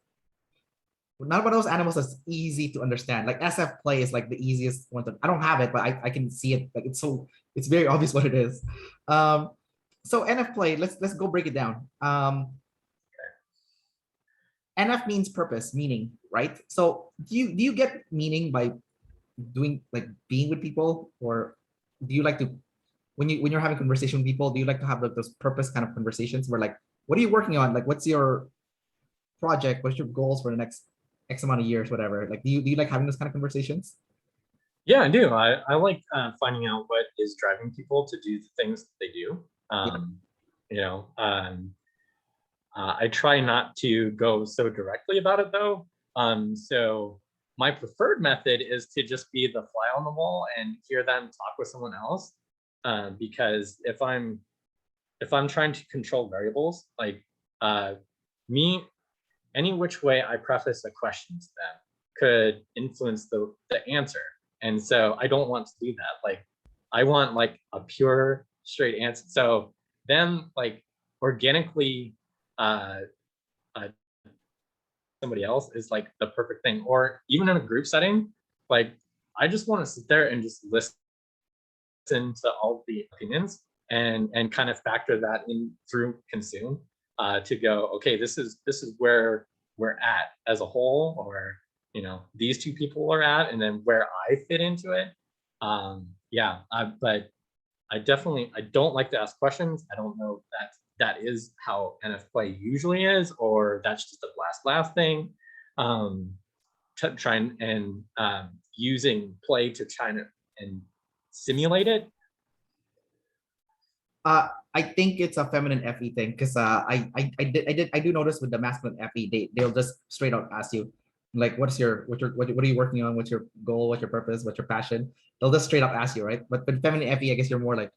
animals that's easy to understand. Like SF play is like the easiest one I don't have it, but I can see it. Like it's very obvious what it is. So NF play, let's go break it down. NF means purpose, meaning, right? So do you get meaning by doing, like, being with people, or do you like to, when you're having conversation with people, do you like to have like those purpose kind of conversations where, like, what are you working on? Like, what's your project? What's your goals for the next X amount of years, whatever? Like, do you like having those kind of conversations? Yeah, I do. I like finding out what is driving people to do the things that they do. Yeah. You know, I try not to go so directly about it though. So my preferred method is to just be the fly on the wall and hear them talk with someone else. Because if I'm trying to control variables, like me, any which way I preface a question to them could influence the answer. And so I don't want to do that. Like I want like a pure straight answer. So them like organically uh, uh somebody else is like the perfect thing. Or even in a group setting, like I just want to sit there and just listen to all the opinions and kind of factor that in through consume to go, okay, this is where we're at as a whole, or you know, these two people are at, and then where I fit into it. Yeah, but I don't like to ask questions. I don't know if that is how NFP usually is, or that's just a blast thing. Trying and using play to try and simulate it. I think it's a feminine FE thing because I do notice with the masculine FE they'll just straight out ask you like what are you working on, what's your goal, what's your purpose, what's your passion. They'll just straight up ask you, right? But with feminine FE I guess you're more like,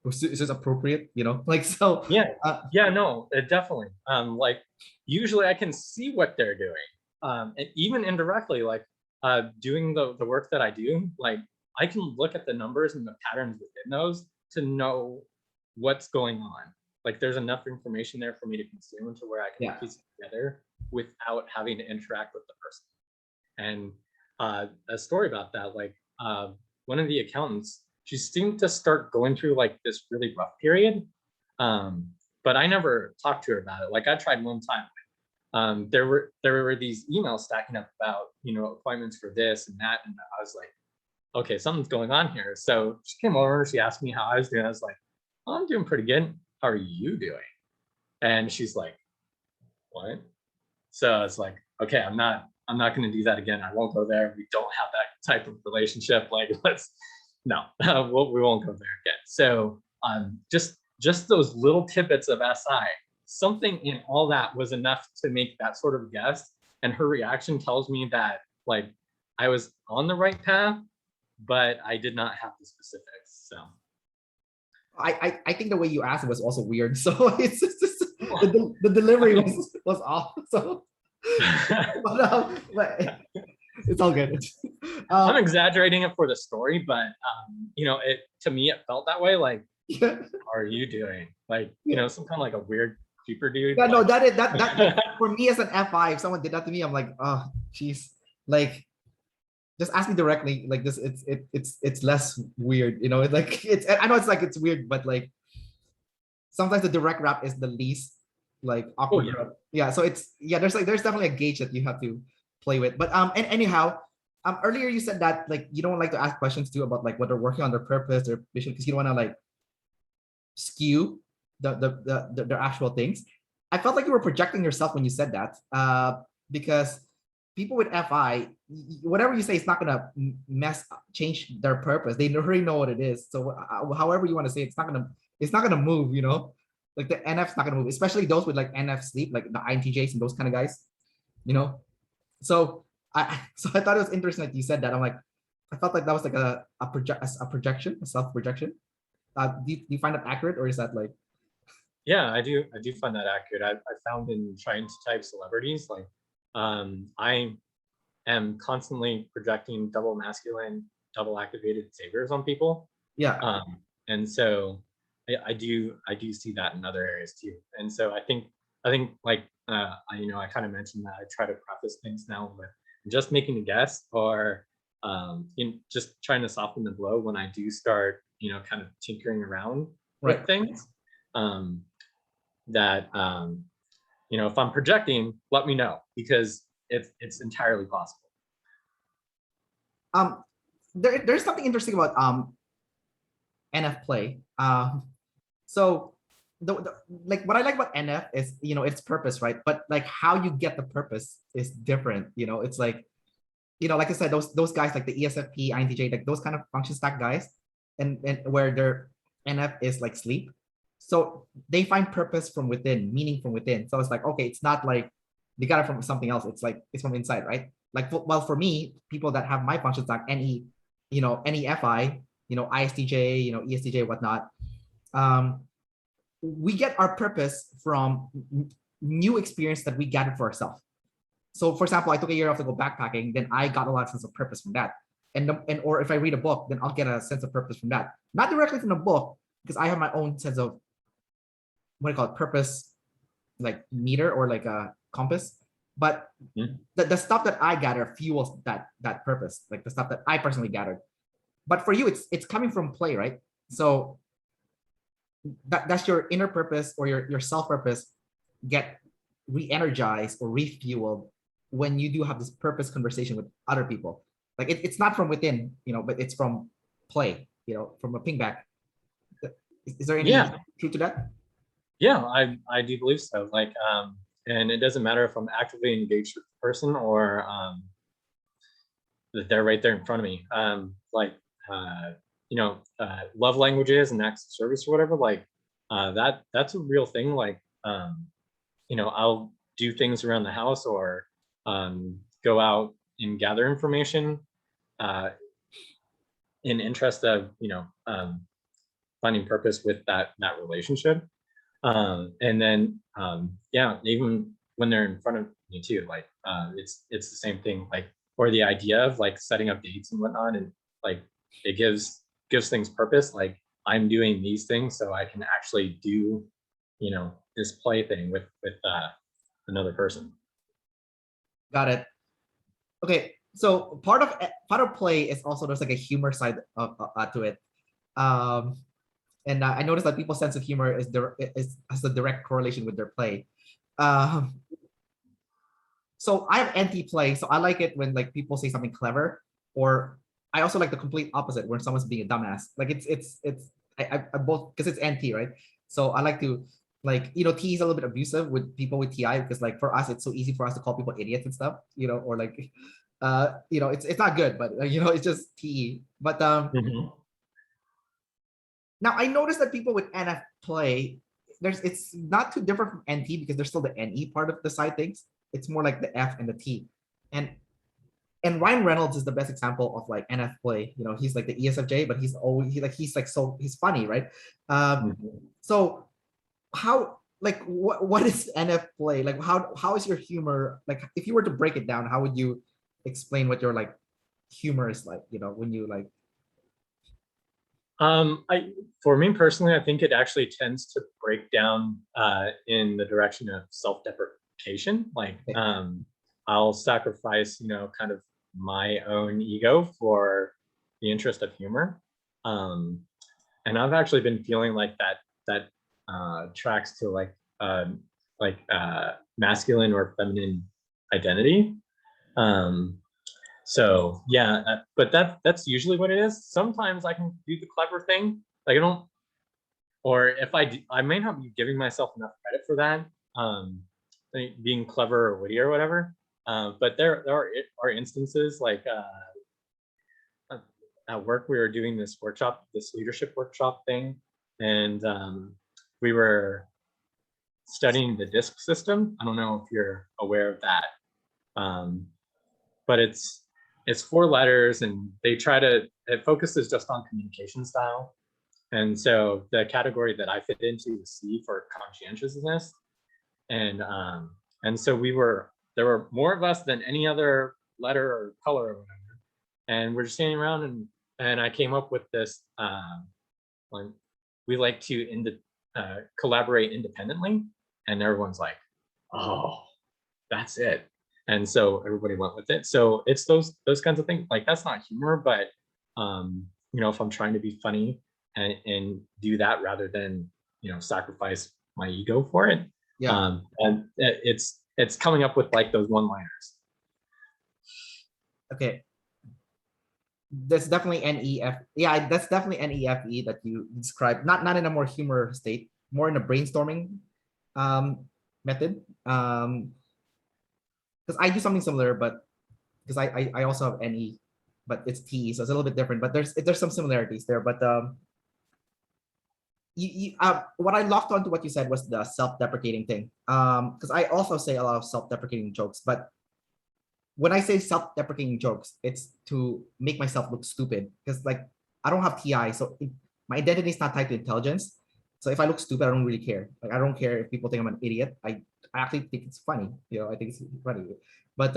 is this appropriate, you know, like so. Yeah, no, it definitely like usually I can see what they're doing, and even indirectly, like doing the work that I do, like I can look at the numbers and the patterns within those to know what's going on. Like there's enough information there for me to consume to where I can piece it together without having to interact with the person. And a story about that, like one of the accountants, she seemed to start going through like this really rough period, but I never talked to her about it. Like I tried one time. There were these emails stacking up about, you know, appointments for this and that, and I was like, okay, something's going on here. So she came over, she asked me how I was doing. I was like, oh, I'm doing pretty good. How are you doing? And she's like, what? So it's like, okay, I'm not going to do that again. I won't go there. We don't have that type of relationship. Like, no, we won't go there again. So just those little tidbits of SI, something in all that was enough to make that sort of guess. And her reaction tells me that like I was on the right path, but I did not have the specifics. So I think the way you asked it was also weird. So it's just the delivery was off. So but it's all good. I'm exaggerating it for the story, but you know, it to me it felt that way. Like, how are you doing? Like, you know, some kind of like a weird creeper dude. Yeah, like, no, that for me as an FI, if someone did that to me, I'm like, oh, jeez, like. Just ask me directly, like this. It's less weird, you know. It's like I know it's like it's weird, but like sometimes the direct rap is the least like awkward. Oh, yeah. So it's there's definitely a gauge that you have to play with. But and anyhow, earlier you said that like you don't like to ask questions too about like what they're working on, their purpose, their vision, because you don't want to like skew their actual things. I felt like you were projecting yourself when you said that, because people with FI, whatever you say, it's not gonna change their purpose. They already know what it is. So however you want to say it, it's not gonna move. You know, like the NF's not gonna move, especially those with like NF sleep, like the INTJs and those kind of guys. You know, so I thought it was interesting that you said that. I'm like, I felt like that was like a projection, a self projection. Do you find that accurate, or is that like? yeah, I do find that accurate. I found in trying to type celebrities, like I am constantly projecting double masculine, double activated saviors on people. Yeah. And so I do see that in other areas too. And so I think like I kind of mentioned that I try to preface things now with just making a guess, or just trying to soften the blow when I do start, kind of tinkering around with things. That if I'm projecting, let me know, because it's entirely possible. There's something interesting about NF play. So like what I like about NF is, it's purpose, right? But like how you get the purpose is different. It's like, like I said, those guys like the ESFP, INTJ, like those kind of function stack guys, and where their NF is like sleep. So they find purpose from within, meaning from within. So it's like, okay, it's not like they got it from something else. It's like it's from inside, right? Like, well, for me, people that have my function stack, NE, NEFI, ISTJ, ESTJ, whatnot, um, we get our purpose from new experience that we gathered for ourselves. So for example, I took a year off to go backpacking, then I got a lot of sense of purpose from that. Or if I read a book, then I'll get a sense of purpose from that. Not directly from the book, because I have my own sense of what I call it, purpose, like meter or like a compass. But the stuff that I gather fuels that purpose, like the stuff that I personally gathered. But for you, it's coming from play, right? So that's your inner purpose or your self purpose get re-energized or refueled when you do have this purpose conversation with other people. Like it's not from within, but it's from play, from a pingback. Is there any truth to that? Yeah, I do believe so. Like, and it doesn't matter if I'm actively engaged with the person or that they're right there in front of me. Like, love languages and acts of service or whatever. Like, that's a real thing. Like, I'll do things around the house or go out and gather information in interest of finding purpose with that relationship. And then even when they're in front of me too, like it's the same thing. Like, or the idea of like setting up dates and whatnot, and like it gives things purpose. Like I'm doing these things so I can actually do this play thing with another person. Got it. Okay, so part of play is also there's like a humor side to it. And I noticed that people's sense of humor has a direct correlation with their play. So I have anti-play, so I like it when like people say something clever, or I also like the complete opposite when someone's being a dumbass. Like I both, because it's anti, right? So I like to T is a little bit abusive with people with TI, because like for us it's so easy for us to call people idiots and stuff, or like it's not good, but it's just TE. But now I noticed that people with NF play, it's not too different from NT, because there's still the NE part of the side things. It's more like the F and the T. And Ryan Reynolds is the best example of like NF play. He's like the ESFJ, but he's funny, right? So how, like, what is NF play? Like how is your humor? Like if you were to break it down, how would you explain what your like humor is like, when you like? For me personally, I think it actually tends to break down in the direction of self-deprecation. Like, I'll sacrifice, kind of my own ego for the interest of humor. And I've actually been feeling like that tracks to like masculine or feminine identity. So yeah, but that's usually what it is. Sometimes I can do the clever thing. Like I don't, or if I may not be giving myself enough credit for that, being clever or witty or whatever. But there are instances like at work we were doing this leadership workshop thing, and we were studying the DISC system. I don't know if you're aware of that, but it's 4 letters, and it focuses just on communication style. And so the category that I fit into is C for conscientiousness. And so there were more of us than any other letter or color or whatever. And we're just standing around, and I came up with this, we like to collaborate independently. And everyone's like, oh, that's it. And so everybody went with it. So it's those kinds of things. Like that's not humor, but if I'm trying to be funny and do that rather than sacrifice my ego for it. Yeah. And it's coming up with like those one-liners. Okay. That's definitely NEF. Yeah, that's definitely NEFE that you described. Not in a more humor state. more in a brainstorming method. Because I do something similar, but because I also have NE, but it's T, so it's a little bit different. But there's some similarities there. But what I locked onto what you said was the self-deprecating thing. Because I also say a lot of self-deprecating jokes, but when I say self-deprecating jokes, it's to make myself look stupid. Because like I don't have TI, so my identity is not tied to intelligence. So if I look stupid, I don't really care. Like I don't care if people think I'm an idiot. I actually think it's funny. You know, I think it's funny. But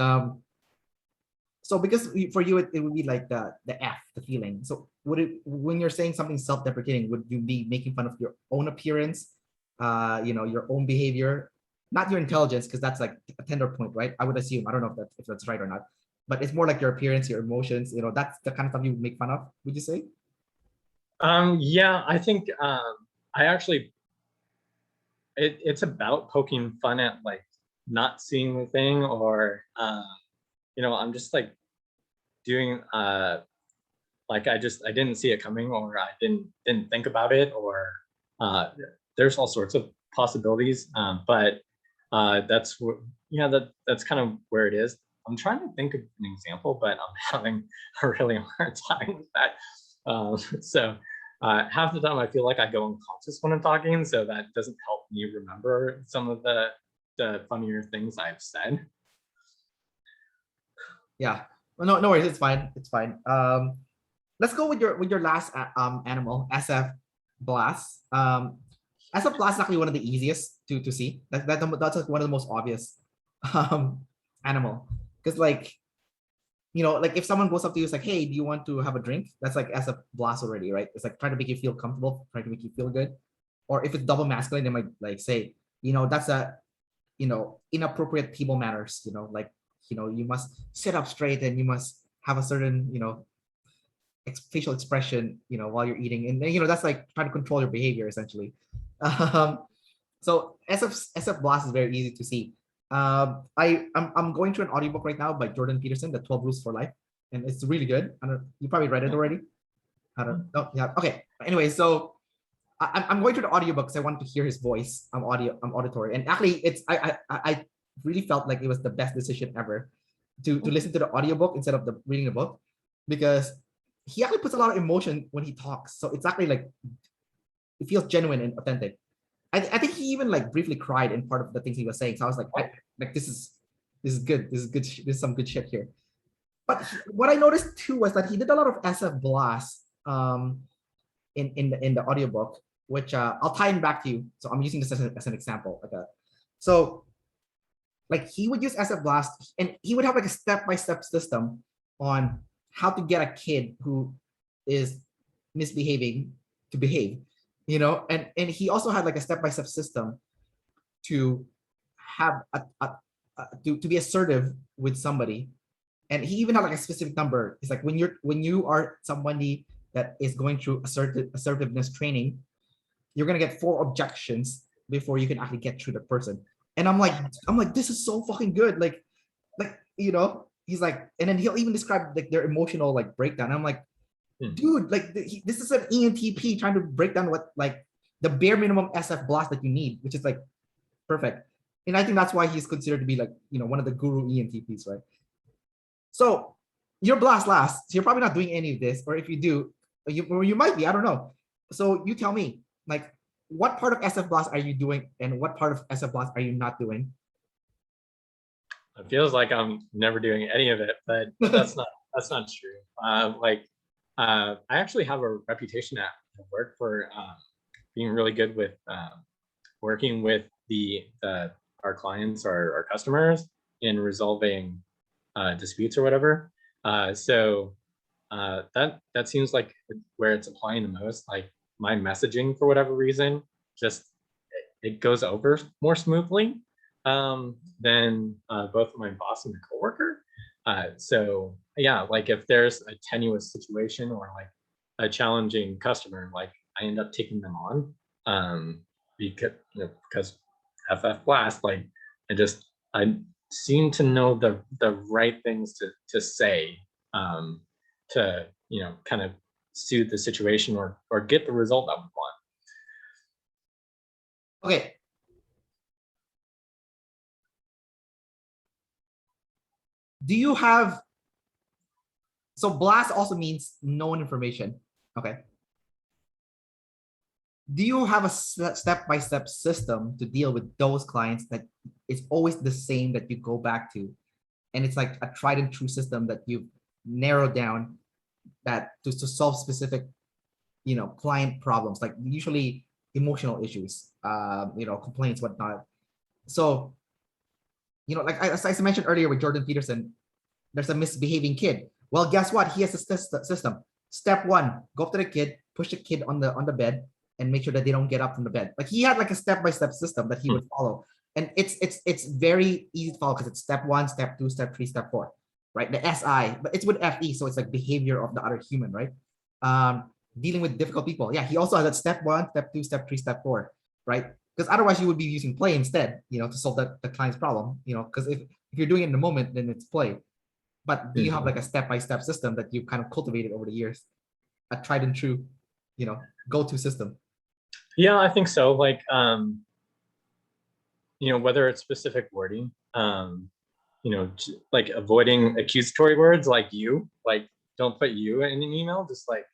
so because for you it would be like the F, the feeling. So would it, when you're saying something self-deprecating, would you be making fun of your own appearance, you know, your own behavior, not your intelligence, because that's like a tender point, right? I would assume. I don't know if that's right or not, but it's more like your appearance, your emotions. You know, that's the kind of stuff you would make fun of. Would you say? Yeah, I think I actually it's about poking fun at like not seeing the thing, or you know, I'm just like doing like I didn't see it coming, or I didn't think about it, or uh there's all sorts of possibilities. But that's what, yeah, that's kind of where it is. I'm trying to think of an example, but I'm having a really hard time with that. So half the time I feel like I go unconscious when I'm talking, so that doesn't help me remember some of the funnier things I've said. Yeah. Well, no, no worries. It's fine. It's fine. Let's go with your last animal, SF Blast. SF Blast is actually one of the easiest to see. That's like one of the most obvious um animal. Because like, you know, like if someone goes up to you, it's like, hey, do you want to have a drink? That's like SF Blast already, right? It's like trying to make you feel comfortable, trying to make you feel good. Or if it's double masculine, they might like say, you know, that's a, you know, inappropriate table manners, you know, like, you know, you must sit up straight and you must have a certain, you know, facial expression, you know, while you're eating. And you know, that's like trying to control your behavior essentially. Um, so SF Blast is very easy to see. I'm going through an audiobook right now by Jordan Peterson, The 12 Rules for Life. And it's really good. I don't, you probably read it already. I don't know. Yeah. Okay. Anyway, so I'm going through the audiobook because I wanted to hear his voice. I'm auditory. And actually I really felt like it was the best decision ever to listen to the audiobook instead of the reading the book, because he actually puts a lot of emotion when he talks. So it's actually like it feels genuine and authentic. I think he even like briefly cried in part of the things he was saying. So I was like this is good. This is good. This is some good shit here. But what I noticed too was that he did a lot of SF Blast in the audiobook, which I'll tie in back to you. So I'm using this as an example. So like he would use SF Blast and he would have like a step-by-step system on how to get a kid who is misbehaving to behave, you know, and he also had like a step-by-step system to have to be assertive with somebody. And he even had like a specific number. It's like when you are somebody that is going through assertiveness training, you're gonna get 4 objections before you can actually get through the person. And I'm like, this is so fucking good. Like, you know, he's like, and then he'll even describe like their emotional like breakdown. I'm like, dude, like this is an ENTP trying to break down what like the bare minimum SF Blast that you need, which is like perfect. And I think that's why he's considered to be like, you know, one of the guru ENTPs, right? So you're blast last. So you're probably not doing any of this, or if you do, or you might be. I don't know. So you tell me, like, what part of SF Blast are you doing, and what part of SF Blast are you not doing? It feels like I'm never doing any of it, but that's not true. I actually have a reputation at work for being really good with working with our clients, our customers in resolving disputes or whatever. So that seems like where it's applying the most. Like my messaging, for whatever reason, just it goes over more smoothly than both my boss and the coworker. So yeah, like if there's a tenuous situation or like a challenging customer, like I end up taking them on because FF Blast, like I seem to know the right things to say to kind of suit the situation or get the result that we want. Okay. Do you have, so blast also means known information. Okay. Do you have a step-by-step system to deal with those clients that it's always the same that you go back to? And it's like a tried and true system that you've narrowed down that to solve specific, client problems, like usually emotional issues, complaints, whatnot. So, like as I mentioned earlier with Jordan Peterson, there's a misbehaving kid. Well, guess what? He has a system. Step one, go up to the kid, push the kid on the bed, and make sure that they don't get up from the bed. Like he had like a step-by-step system that he would follow. And it's very easy to follow because it's step one, step two, step three, step four, right? The SI, but it's with FE, so it's like behavior of the other human, right? Dealing with difficult people. Yeah, he also has that step one, step two, step three, step four, right? Because otherwise you would be using play instead, to solve the client's problem, because if you're doing it in the moment, then it's play. But do you have like a step-by-step system that you've kind of cultivated over the years? A tried and true, go-to system? Yeah, I think so. Like, whether it's specific wording, like avoiding accusatory words like you, like don't put you in an email, just like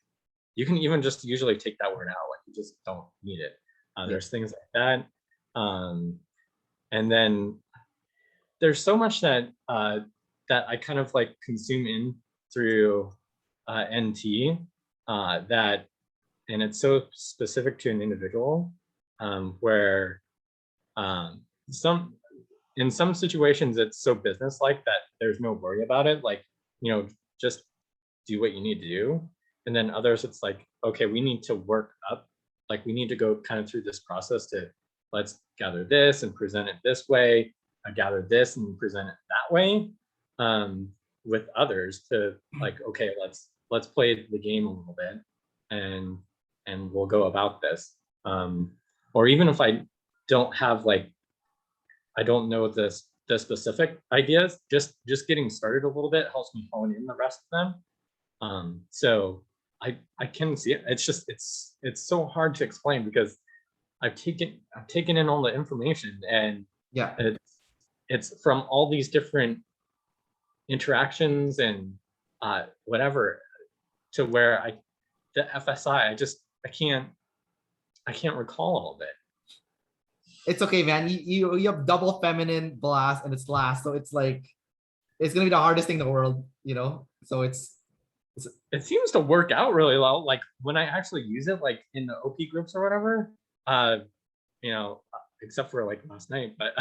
you can even just usually take that word out, like you just don't need it. There's things like that. And then there's so much that that I kind of like consume in through NT that, and it's so specific to an individual, where in some situations it's so business-like that there's no worry about it, like, just do what you need to do. And then others, it's like, okay, we need to work up, like we need to go kind of through this process to, let's gather this and present it this way, gather this and present it that way, with others to like, okay, let's play the game a little bit and we'll go about this. Or even if I don't have like, I don't know the specific ideas, just getting started a little bit helps me hone in the rest of them. So I can see it. It's just it's so hard to explain because I've taken in all the information, and Yeah, it's from all these different interactions and whatever, to where the FSI, I can't recall all of it. it's okay, man. You have double feminine blast and it's last, so it's like it's gonna be the hardest thing in the world, So It seems to work out really well. Like when I actually use it, like in the OP groups or whatever, except for like last night, but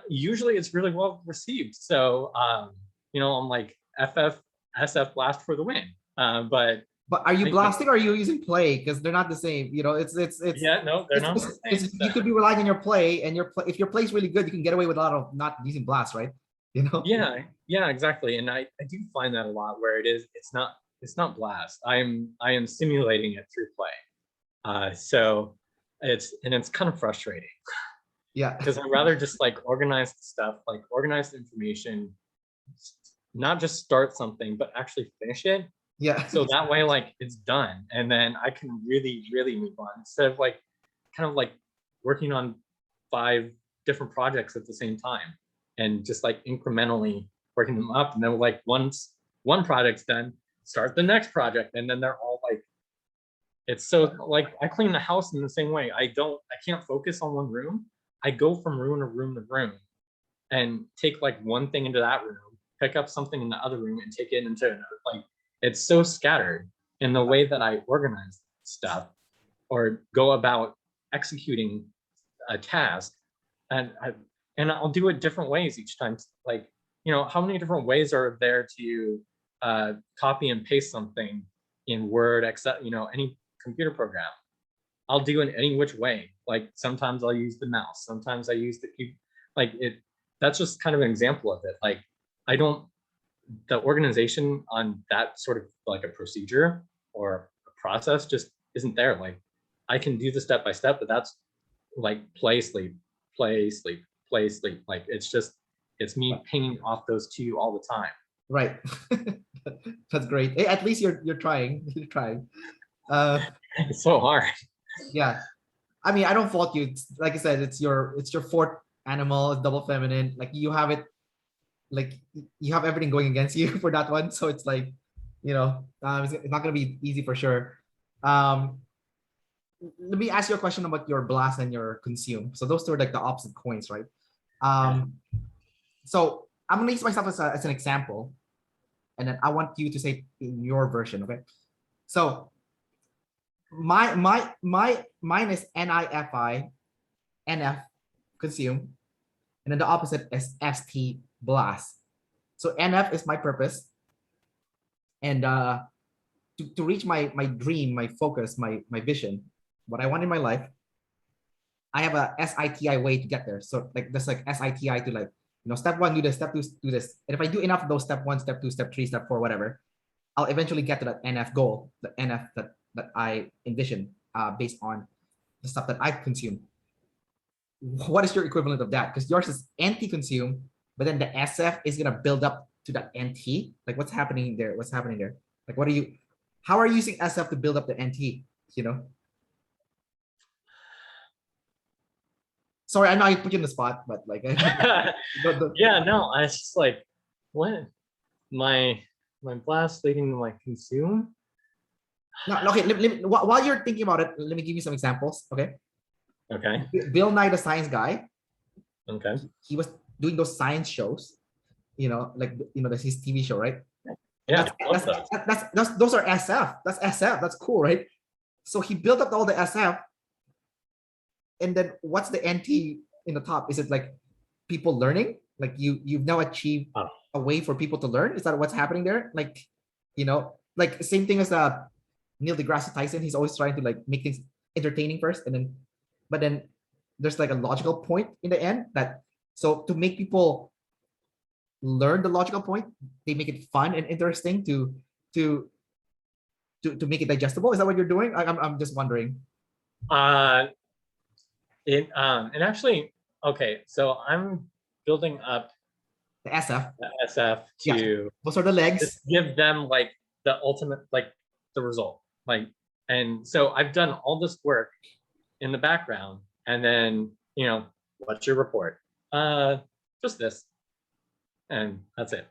usually it's really well received. So I'm like SF blast for the win. But are you blasting or are you using play? Because they're not the same. It's yeah, no, they're not the same. You could be relying on your play, and if your play is really good, you can get away with a lot of not using blast, right? Yeah, exactly. And I do find that a lot where it's not blast. I am simulating it through play. So it's kind of frustrating. Yeah. Because I'd rather just like organize the stuff, like organize the information, not just start something, but actually finish it. Yeah. So that way, like it's done. And then I can really, really move on instead of like kind of like working on 5 different projects at the same time and just like incrementally working them up. And then like once one project's done, start the next project. And then they're all like, it's so like I clean the house in the same way. I can't focus on one room. I go from room to room to room and take like one thing into that room, pick up something in the other room and take it into another. Like it's so scattered in the way that I organize stuff or go about executing a task. And I'll do it different ways each time. Like, how many different ways are there to copy and paste something in Word, Excel, any computer program? I'll do it any which way. Like sometimes I'll use the mouse, sometimes I use the key. Like that's just kind of an example of it. Like the organization on that sort of like a procedure or a process just isn't there. Like I can do the step by step, but that's like play, sleep, play, sleep, play, sleep. Like it's me pinging off those two all the time. Right. That's great. Hey, at least you're trying. You're trying. It's so hard. Yeah. I mean, I don't fault you. It's, like I said, it's your fourth animal, it's double feminine. Like you have it, like you have everything going against you for that one. So it's like, it's not gonna be easy for sure. Let me ask you a question about your blast and your consume. So those two are like the opposite coins, right? So I'm gonna use myself as an example, and then I want you to say in your version, okay? So mine is NIFI, NF consume, and then the opposite is ST blast. So NF is my purpose, and to reach my dream, my focus, my vision, what I want in my life, I have a SITI way to get there. So like there's like SITI to like, step one, do this, step two, do this. And if I do enough of those step one, step two, step three, step four, whatever, I'll eventually get to that NF goal, the NF that I envision based on the stuff that I consume. What is your equivalent of that? Because yours is anti-consume, but then the SF is gonna build up to that NT. Like what's happening there? What's happening there? Like how are you using SF to build up the NT? Sorry, I know I put you in the spot, but like Yeah, no, I was just like, what? My blast leading to my consume? No, okay, while you're thinking about it, let me give you some examples. Okay. Okay. Bill Nye the Science Guy. Okay. He was doing those science shows, that's his TV show, right? Yeah. Those are SF. That's SF. That's cool, right? So he built up all the SF, and then what's the NT in the top? Is it like people learning? Like you've now achieved a way for people to learn? Is that what's happening there? Like, like same thing as Neil deGrasse Tyson. He's always trying to like make things entertaining first, but then there's like a logical point in the end so to make people learn the logical point, they make it fun and interesting to make it digestible. Is that what you're doing? I'm just wondering. It actually, okay, so I'm building up the SF to those are the legs. Just give them like the ultimate, like the result. Like, and so I've done all this work in the background, and then what's your report? Just this, and that's it.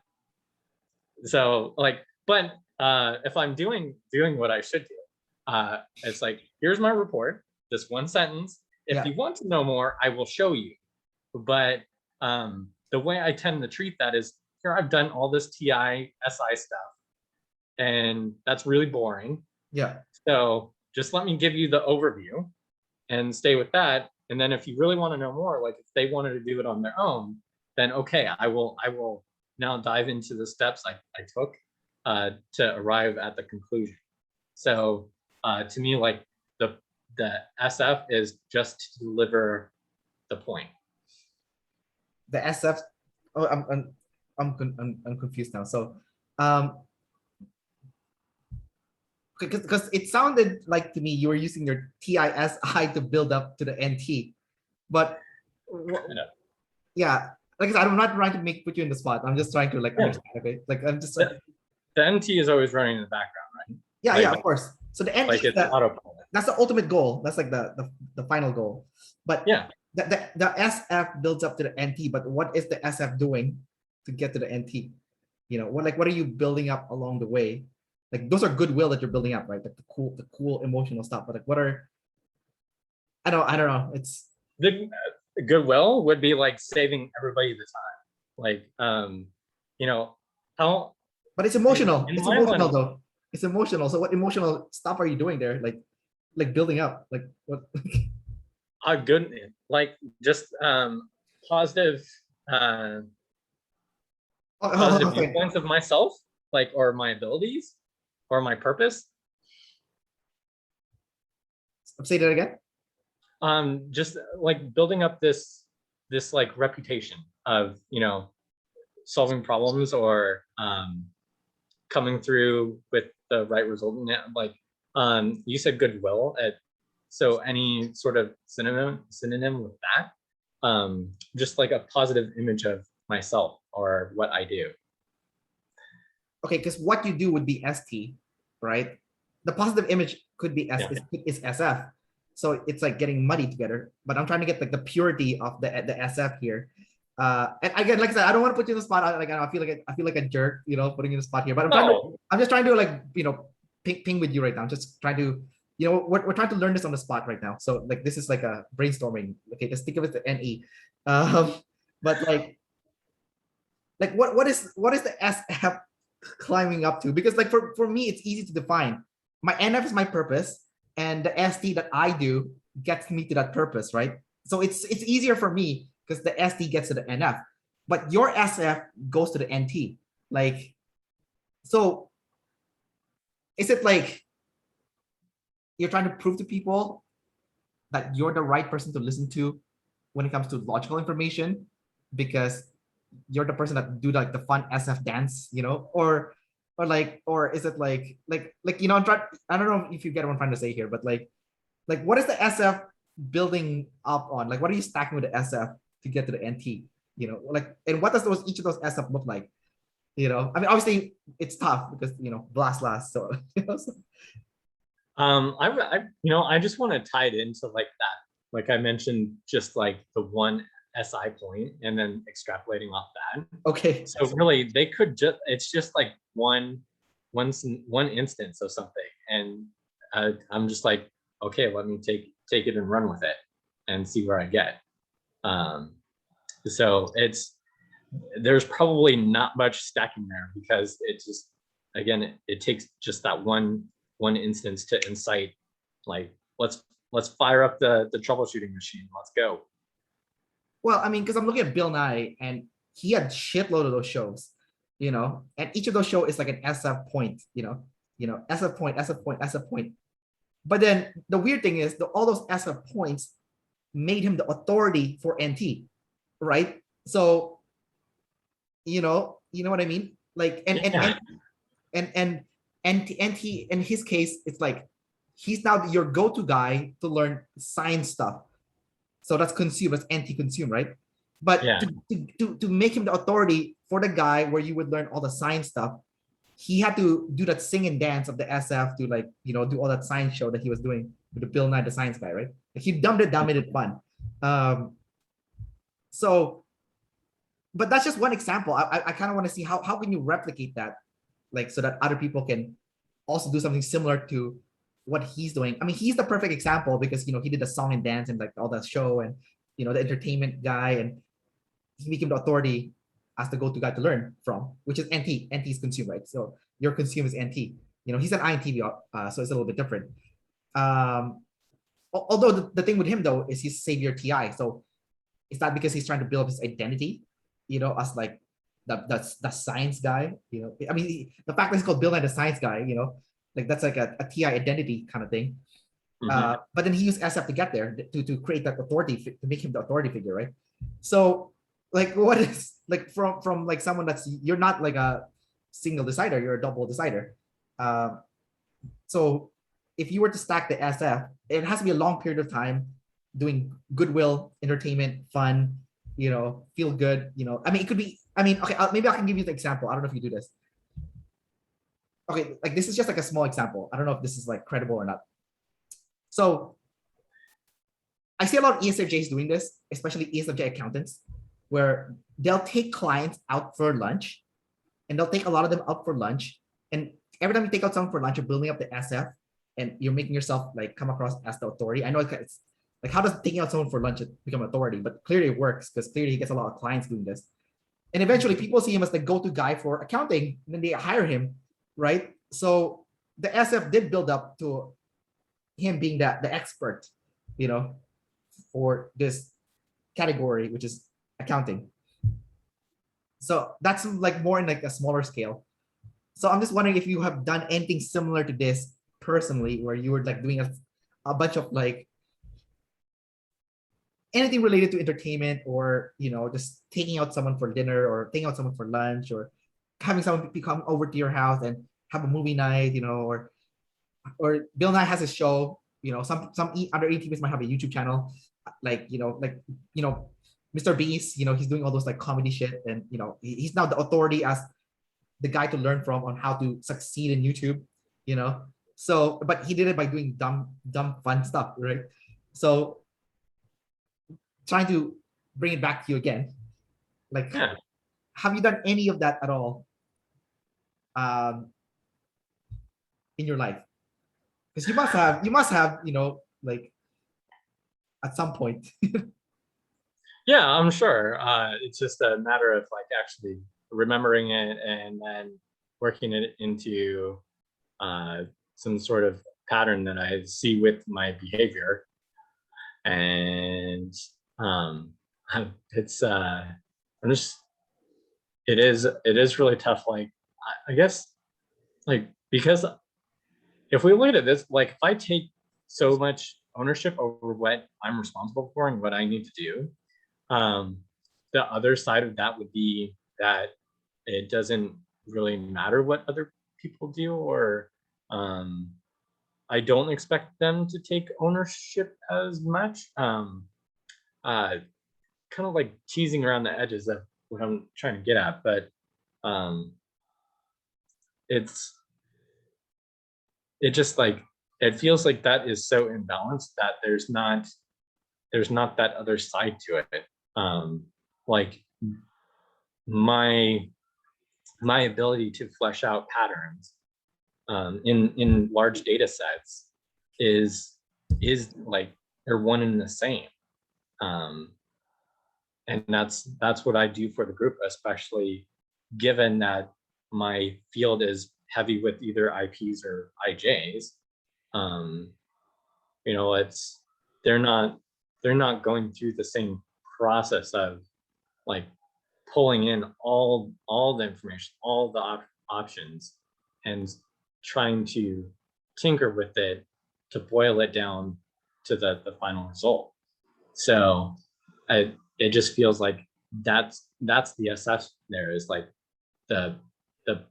So like, but if I'm doing what I should do, it's like, here's my report, this one sentence. If you want to know more, I will show you. But the way I tend to treat that is, here I've done all this TI, SI stuff, and that's really boring. Yeah. So just let me give you the overview and stay with that. And then if you really want to know more, like if they wanted to do it on their own, then okay, I will now dive into the steps I took to arrive at the conclusion. So to me, like the SF is just to deliver the point. The SF. Oh, I'm confused now. So, because it sounded like to me you were using your TISI to build up to the NT, but yeah, like I said, I'm not trying to put you in the spot. I'm just trying to like understand. Okay, like I'm just like, the NT is always running in the background, right? Yeah, like, yeah, of course. So the NT like it's autopilot. That's the ultimate goal. That's like the final goal. But yeah, the SF builds up to the NT. But what is the SF doing to get to the NT? What are you building up along the way? Like those are goodwill that you're building up, right? Like the cool emotional stuff. But like, what are I don't know. It's the goodwill would be like saving everybody the time. Like how. But it's emotional. It's emotional though. It's emotional. So what emotional stuff are you doing there? Like building up, like what? Good, like just positive positive viewpoints of myself, like, or my abilities or my purpose. Say that again. Just like building up this like reputation of solving problems or coming through with the right result. Like you said goodwill, so any sort of synonym with that, just like a positive image of myself or what I do. Okay, because what you do would be ST, right? The positive image could be is SF. So it's like getting muddy together. But I'm trying to get like the purity of the SF here. And again, like I said, I don't want to put you in the spot. I feel like a jerk, putting you in the spot here. But No. I'm just trying to like, ping with you right now. I'm just trying to, we're trying to learn this on the spot right now. So like this is like a brainstorming. Okay, just think of it as the NE. But what is the SF climbing up to? Because like for me, it's easy to define. My NF is my purpose, and the ST that I do gets me to that purpose, right? So it's easier for me because the ST gets to the NF, but your SF goes to the NT. Like, so is it like you're trying to prove to people that you're the right person to listen to when it comes to logical information because you're the person that do like the fun SF dance, or is it like I'm trying, I don't know if you get what I'm trying to say here, but like what is the SF building up on? Like what are you stacking with the SF to get to the NT? And what does each of those SF look like? I mean, obviously it's tough because blast last. So, so. I just want to tie it into like that. Like I mentioned, just like the one SI point and then extrapolating off that. Okay. So really they could it's just like one instance of something. And I'm just like, okay, let me take it and run with it and see where I get. So there's probably not much stacking there because it just, again, it takes just that one instance to incite, like, let's fire up the troubleshooting machine. Let's go. Well, I mean, because I'm looking at Bill Nye and he had shitload of those shows, and each of those shows is like an SF point, SF point, SF point, SF point. But then the weird thing is all those SF points made him the authority for NT, right? So, you know what I mean? Like, and NT in his case, it's like he's now your go-to guy to learn science stuff. So that's consume, that's anti-consume, right? But yeah. to make him the authority for the guy where you would learn all the science stuff, he had to do that sing and dance of the SF to like, do all that science show that he was doing with the Bill Nye, the science guy, right? Like he dumbed it down, made it fun. So, but that's just one example. I kind of want to see how can you replicate that, like, so that other people can also do something similar to what he's doing. I mean, he's the perfect example because he did the song and dance and like all that show and the entertainment guy, and he became the authority as the go-to guy to learn from, which is NT. NT is consume, right? So your consume is NT. He's an INTP, so it's a little bit different. Although the thing with him though is he's savior TI, so it's not because he's trying to build his identity, as like the science guy. I mean, the fact that he's called Bill Nye the science guy, like that's like a TI identity kind of thing. Mm-hmm. But then he used SF to get there to create that authority, to make him the authority figure, right? So like what is like from like someone you're not like a single decider, you're a double decider. So if you were to stack the SF, it has to be a long period of time doing goodwill, entertainment, fun, feel good, I mean, it could be, okay, maybe I can give you the example. I don't know if you do this. Okay, like this is just like a small example. I don't know if this is like credible or not. So I see a lot of ESFJs doing this, especially ESFJ accountants, where they'll take clients out for lunch, and they'll take a lot of them out for lunch. And every time you take out someone for lunch, you're building up the SF, and you're making yourself like come across as the authority. I know it's like, how does taking out someone for lunch become authority? But clearly it works because clearly he gets a lot of clients doing this. And eventually people see him as the go-to guy for accounting, and then they hire him, right? So the SF did build up to him being the expert, for this category, which is accounting. So that's like more in like a smaller scale. So I'm just wondering if you have done anything similar to this personally, where you were like doing a bunch of like anything related to entertainment, or just taking out someone for dinner, or taking out someone for lunch, or having someone come over to your house and have a movie night, or Bill Nye has a show, some other ENTPs might have a YouTube channel, like Mr. Beast, he's doing all those like comedy shit, and he's now the authority as the guy to learn from on how to succeed in YouTube, so but he did it by doing dumb fun stuff, right? So trying to bring it back to you again, like, Yeah. have you done any of that at all in your life? Because you must have, like at some point. Yeah, I'm sure. It's just a matter of like actually remembering it and then working it into some sort of pattern that I see with my behavior. And um, it's I'm just it is really tough. Like I guess like because if we look at this, like if I take so much ownership over what I'm responsible for and what I need to do, um, the other side of that would be that it doesn't really matter what other people do, or um, I don't expect them to take ownership as much. Uh, Kind of like teasing around the edges of what I'm trying to get at, but um, it's it just like it feels like that is so imbalanced that there's not that other side to it. Like my my ability to flesh out patterns in large data sets is like they're one and the same. Um, and that's what I do for the group, especially given that my field is heavy with either IPs or IJs. Um, it's they're not they're not going through the same process of like pulling in all the information, all the options, and trying to tinker with it to boil it down to the final result. So it just feels like that's the SS there is like the the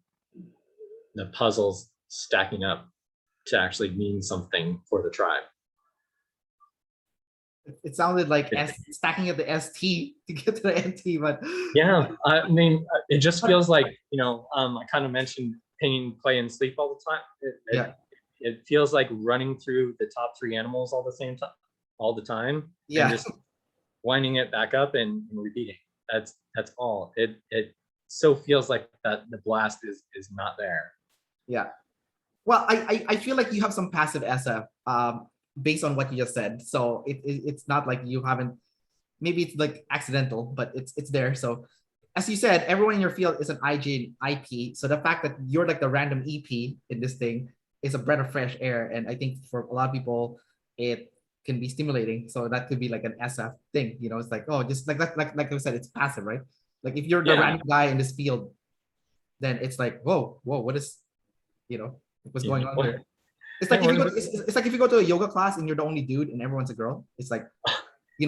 the puzzles stacking up to actually mean something for the tribe. It sounded like stacking up the ST to get to the NT, but Yeah, I mean, it just feels like I kind of mentioned pain, play, and sleep all the time. Yeah. It feels like running through the top three animals all the same time, all the time, and Yeah. just winding it back up and repeating. That's all. It so feels like that the blast is not there. Yeah. Well, I feel like you have some passive SF based on what you just said. So it's not like you haven't, maybe it's like accidental, but it's there. So as you said, everyone in your field is an IJ and IP. So the fact that you're like the random EP in this thing is a breath of fresh air. And I think for a lot of people, it can be stimulating. So that could be like an SF thing. It's like, oh, just like that, like I said, it's passive, right? Like if you're the Yeah, random guy in this field, then it's like, whoa, what is, what's going on what, here? It's like yeah, if you go, it's like if you go to a yoga class and you're the only dude and everyone's a girl. It's like,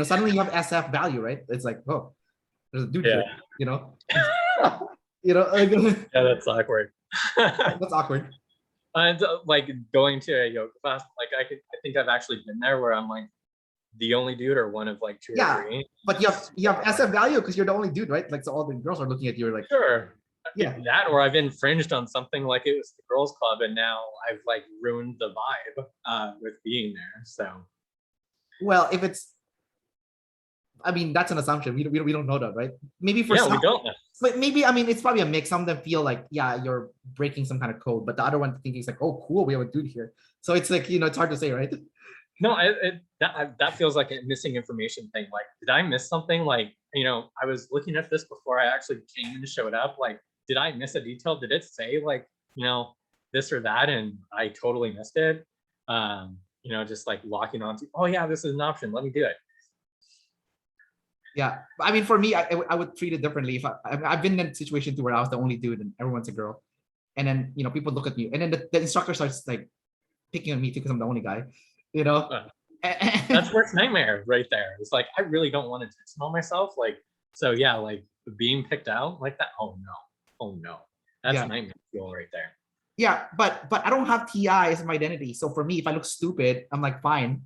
suddenly you have SF value, right? It's like, oh, there's a dude yeah. here, like, Yeah, that's awkward. that's awkward. And like going to a yoga class, like I think I've actually been there where I'm like the only dude or one of like two Yeah, or three. but you have SF value because you're the only dude, right? Like, so all the girls are looking at you like, Sure. yeah. That or I've infringed on something like it was the girls' club, and now I've like ruined the vibe with being there. So Well, if it's, I mean, that's an assumption. We don't know that, right? Maybe for yeah, some, we don't know. but maybe, I mean, it's probably a mix. Some of them feel like, yeah, you're breaking some kind of code, but the other one thinking it's like, oh, cool, we have a dude here. So it's like, it's hard to say, right? No, that feels like a missing information thing. Like, did I miss something? Like, I was looking at this before I actually came and showed up. Like, did I miss a detail? Did it say like, this or that, and I totally missed it? Just like locking onto, oh yeah, this is an option. Let me do it. Yeah, I mean, for me, I would treat it differently. If I've been in a situation too where I was the only dude and everyone's a girl, and then people look at me, and then the instructor starts like picking on me too because I'm the only guy, you know. That's worst nightmare right there. It's like I really don't want to smell myself. Like, so yeah, like being picked out like that. Oh no, that's Yeah. nightmare fuel right there. Yeah, but I don't have TI as my identity. So for me, if I look stupid, I'm like fine.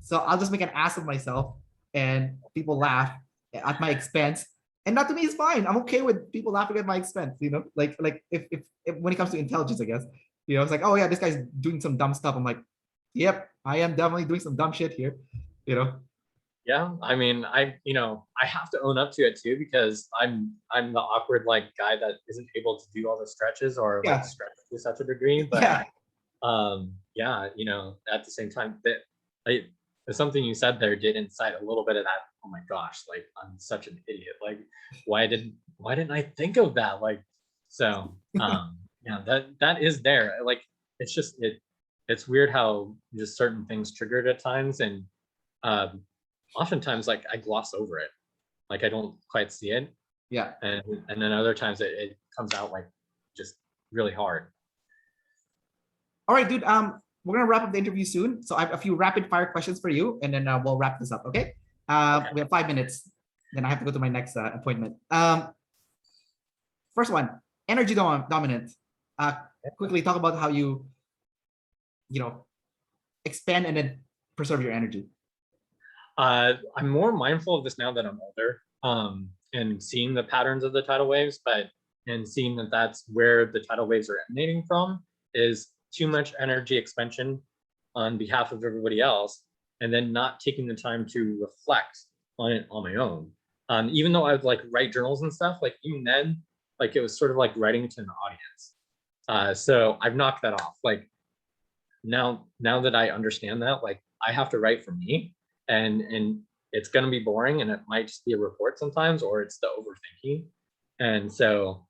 So I'll just make an ass of myself, and people laugh at my expense. And that to me is fine. I'm okay with people laughing at my expense. Like if when it comes to intelligence, I guess. It's like, oh yeah, this guy's doing some dumb stuff. I'm like, yep, I am definitely doing some dumb shit here. you know? Yeah, I mean, I have to own up to it too, because I'm the awkward like guy that isn't able to do all the stretches or like Yeah. stretch to such a degree. But Yeah. yeah, at the same time, that I something you said there did incite a little bit of that. Oh my gosh, like I'm such an idiot. Like why didn't I think of that? Like so yeah, that is there. Like it's just it's weird how just certain things triggered at times, and um oftentimes like I gloss over it. Like I don't quite see it. Yeah. And then other times it comes out like just really hard. All right, dude. We're gonna wrap up the interview soon. So I have a few rapid fire questions for you, and then we'll wrap this up. Okay. Okay. We have 5 minutes. Then I have to go to my next appointment. First one, energy dominant. Quickly talk about how you know, expand and then preserve your energy. I'm more mindful of this now that I'm older, and seeing the patterns of the tidal waves, but and seeing that that's where the tidal waves are emanating from is too much energy expansion on behalf of everybody else, and then not taking the time to reflect on it on my own. Even though I would like write journals and stuff, like even then, like it was sort of like writing to an audience. So I've knocked that off. Like now that I understand that, like I have to write for me, and it's going to be boring, and it might just be a report sometimes, or it's the overthinking. And so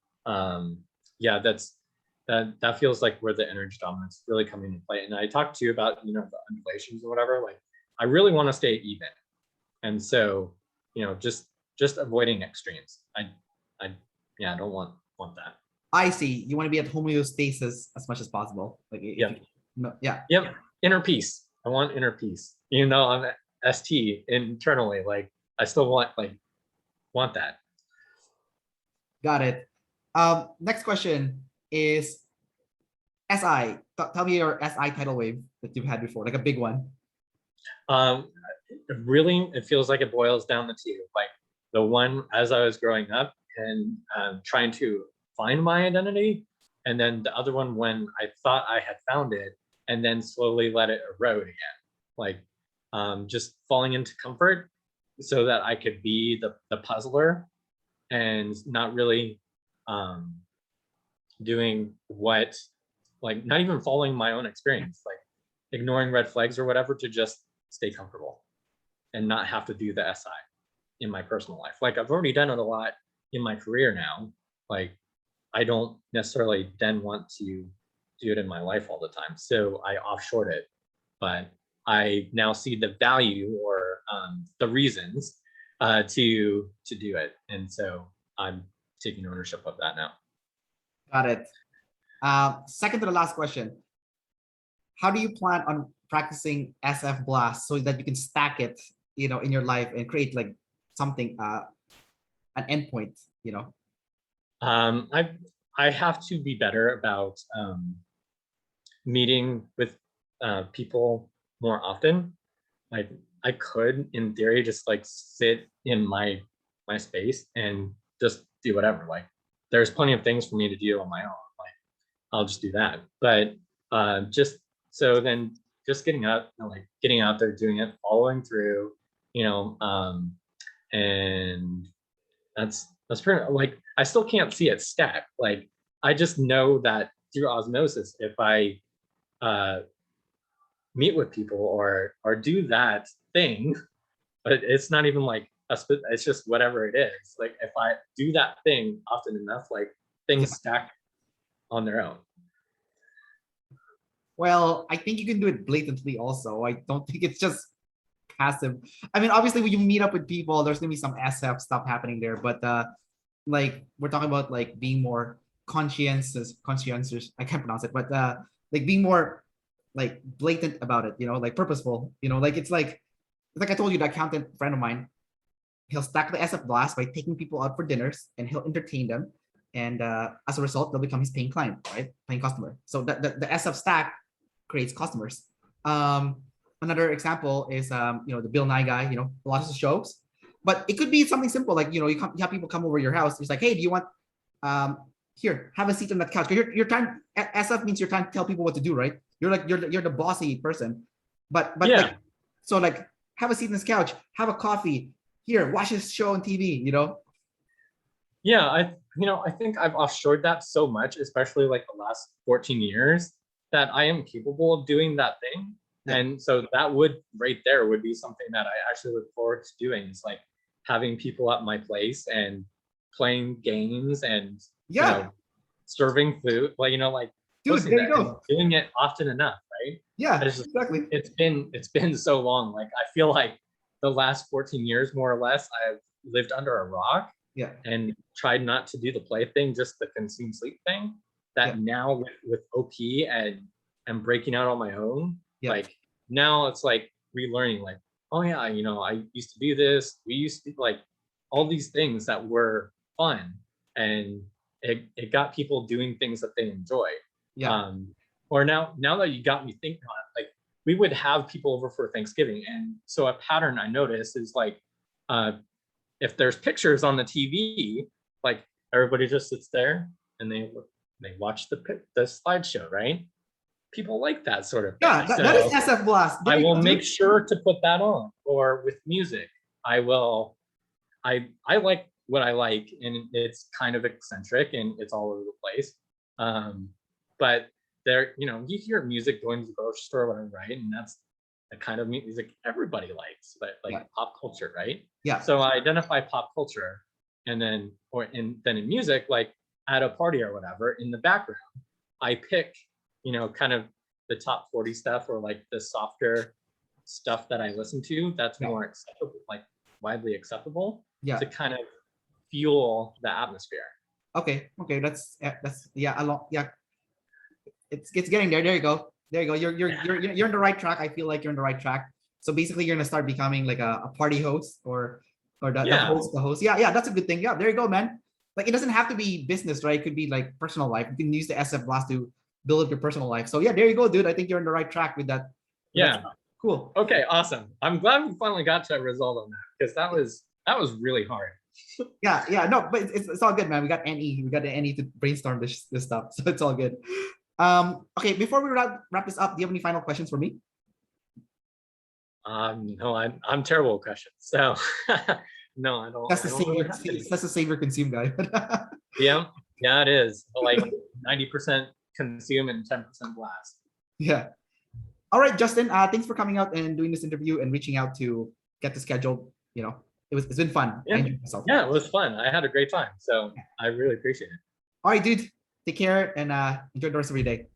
yeah, that feels like where the energy dominance really coming into play. And I talked to you about the undulations or whatever. Like I really want to stay even, and so just avoiding extremes. I yeah, I don't want that. I see. You want to be at homeostasis as much as possible. Like Yeah. No, yeah. Yep. Inner peace. I want inner peace. I'm ST internally. Like I still want that. Got it. Next question is SI. Tell me your SI tidal wave that you've had before, like a big one. Really, it feels like it boils down to two. Like the one as I was growing up and trying to find my identity, and then the other one when I thought I had found it and then slowly let it erode again. Like just falling into comfort so that I could be the puzzler and not really doing what, like not even following my own experience, like ignoring red flags or whatever to just stay comfortable and not have to do the SI in my personal life. Like I've already done it a lot in my career now. Like I don't necessarily then want to do it in my life all the time. So I offshored it, but I now see the value or the reasons to do it. And so I'm taking ownership of that now. Got it. Second to the last question. How do you plan on practicing SF blast so that you can stack it, in your life and create like something, an endpoint, I have to be better about meeting with people more often. Like I could, in theory, just like sit in my space and just do whatever. Like there's plenty of things for me to do on my own. Like I'll just do that. But just so then just getting up, like getting out there, doing it, following through, and that's pretty, like I still can't see it stack. Like I just know that through osmosis, if I meet with people or do that thing, but it's not even like it's just whatever it is. Like if I do that thing often enough, like things stack on their own. Well, I think you can do it blatantly also. I don't think it's just passive. I mean, obviously when you meet up with people, there's gonna be some SF stuff happening there, but like we're talking about like being more conscientious, I can't pronounce it, but like being more like blatant about it, like purposeful, like it's like I told you, the accountant friend of mine, he'll stack the SF blast by taking people out for dinners and he'll entertain them. And as a result, they'll become his paying client, right? Paying customer. So the SF stack creates customers. Another example is, the Bill Nye guy, lots of shows, but it could be something simple. Like, you have people come over your house. It's like, hey, do you want, here, have a seat on that couch. You're trying, SF means you're trying to tell people what to do, right? You're the bossy person, but yeah. like, so like have a seat on this couch, have a coffee. Here, watch this show on TV, you know? Yeah, I think I've offshored that so much, especially like the last 14 years, that I am capable of doing that thing. Yeah. And so that would right there would be something that I actually look forward to doing. It's like having people at my place and playing games and Yeah. serving food, like like Dude, hosting there you that and go. doing it often enough, right? Yeah, It's just, exactly. it's been so long. Like I feel like the last 14 years, more or less, I've lived under a rock Yeah. and tried not to do the play thing, just the consume sleep thing. That Yeah. now with OP and breaking out on my own, Yeah. like now it's like relearning, like, oh yeah, I used to do this. We used to like all these things that were fun, and it got people doing things that they enjoy. Yeah. Or now that you got me thinking on it, like we would have people over for Thanksgiving, and so a pattern I noticed is like, if there's pictures on the TV, like everybody just sits there and they watch the slideshow, right? People like that sort of thing. Yeah, that is So SF Blast. There I you will go, make dude. sure to put that on. Or with music, I will. I like what I like, and it's kind of eccentric and it's all over the place. But there, you hear music going to the grocery store or whatever, right? And that's the kind of music everybody likes, but like Yeah. pop culture, right? Yeah. So I identify pop culture, and then in music, like at a party or whatever, in the background, I pick, kind of the top 40 stuff, or like the softer stuff that I listen to that's Yeah. more acceptable, like widely acceptable, Yeah. to kind of fuel the atmosphere. Okay. That's yeah, a lot. Yeah. It's getting there. There you go. There you go. You're on the right track. I feel like you're on the right track. So basically you're gonna start becoming like a party host or the Yeah. host. Yeah, that's a good thing. Yeah, there you go, man. Like it doesn't have to be business, right? It could be like personal life. You can use the SF Blast to build up your personal life. So yeah, there you go, dude. I think you're on the right track with that. Yeah. Cool. Okay, awesome. I'm glad we finally got to a result on that, because that was really hard. Yeah, no, but it's all good, man. We got NE. We got the NE to brainstorm this stuff. So it's all good. Okay, before we wrap this up, do you have any final questions for me? No, I'm terrible at questions. So no, I don't. That's the I don't really savior. have any. That's the savior consume guy. Yeah, it is. Like 90% consume and 10% blast. Yeah. All right, Justin. Thanks for coming out and doing this interview and reaching out to get the schedule. It's been fun. Yeah. I enjoyed myself. Yeah, it was fun. I had a great time. So I really appreciate it. All right, dude. Take care and enjoy the rest of your day.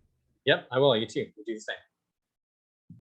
Yep, I will. You too. You do the same.